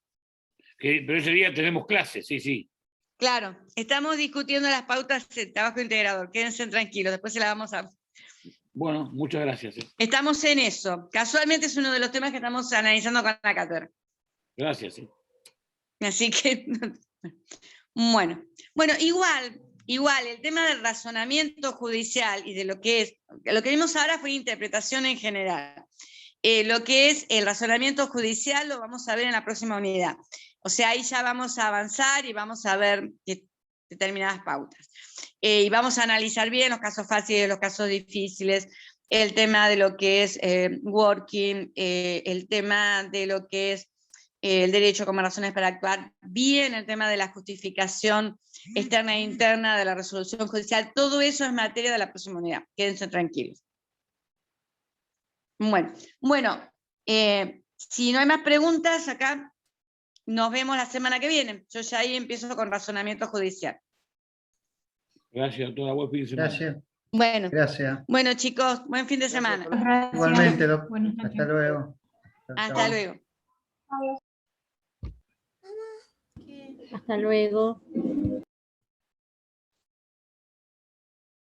pero ese día tenemos clases, sí, sí. Claro, estamos discutiendo las pautas de trabajo integrador. Quédense tranquilos, después se las vamos a... Bueno, muchas gracias. Estamos en eso. Casualmente es uno de los temas que estamos analizando con la cátedra. Gracias. Así que, bueno, igual, el tema del razonamiento judicial y de lo que vimos ahora fue interpretación en general. Lo que es el razonamiento judicial lo vamos a ver en la próxima unidad. O sea, ahí ya vamos a avanzar y vamos a ver determinadas pautas. Y vamos a analizar bien los casos fáciles, los casos difíciles, el tema de lo que es working, el tema de lo que es el derecho como razones para actuar, bien el tema de la justificación externa e interna de la resolución judicial, todo eso es materia de la próxima unidad, quédense tranquilos. Bueno, si no hay más preguntas, acá nos vemos la semana que viene. Yo ya ahí empiezo con razonamiento judicial. Gracias, doctora. Buen fin de semana. Gracias. Bueno, Gracias. bueno chicos, buen fin de semana. Gracias. Igualmente, doctor. Buenas noches. Hasta luego. Hasta Chao. luego. Hasta luego.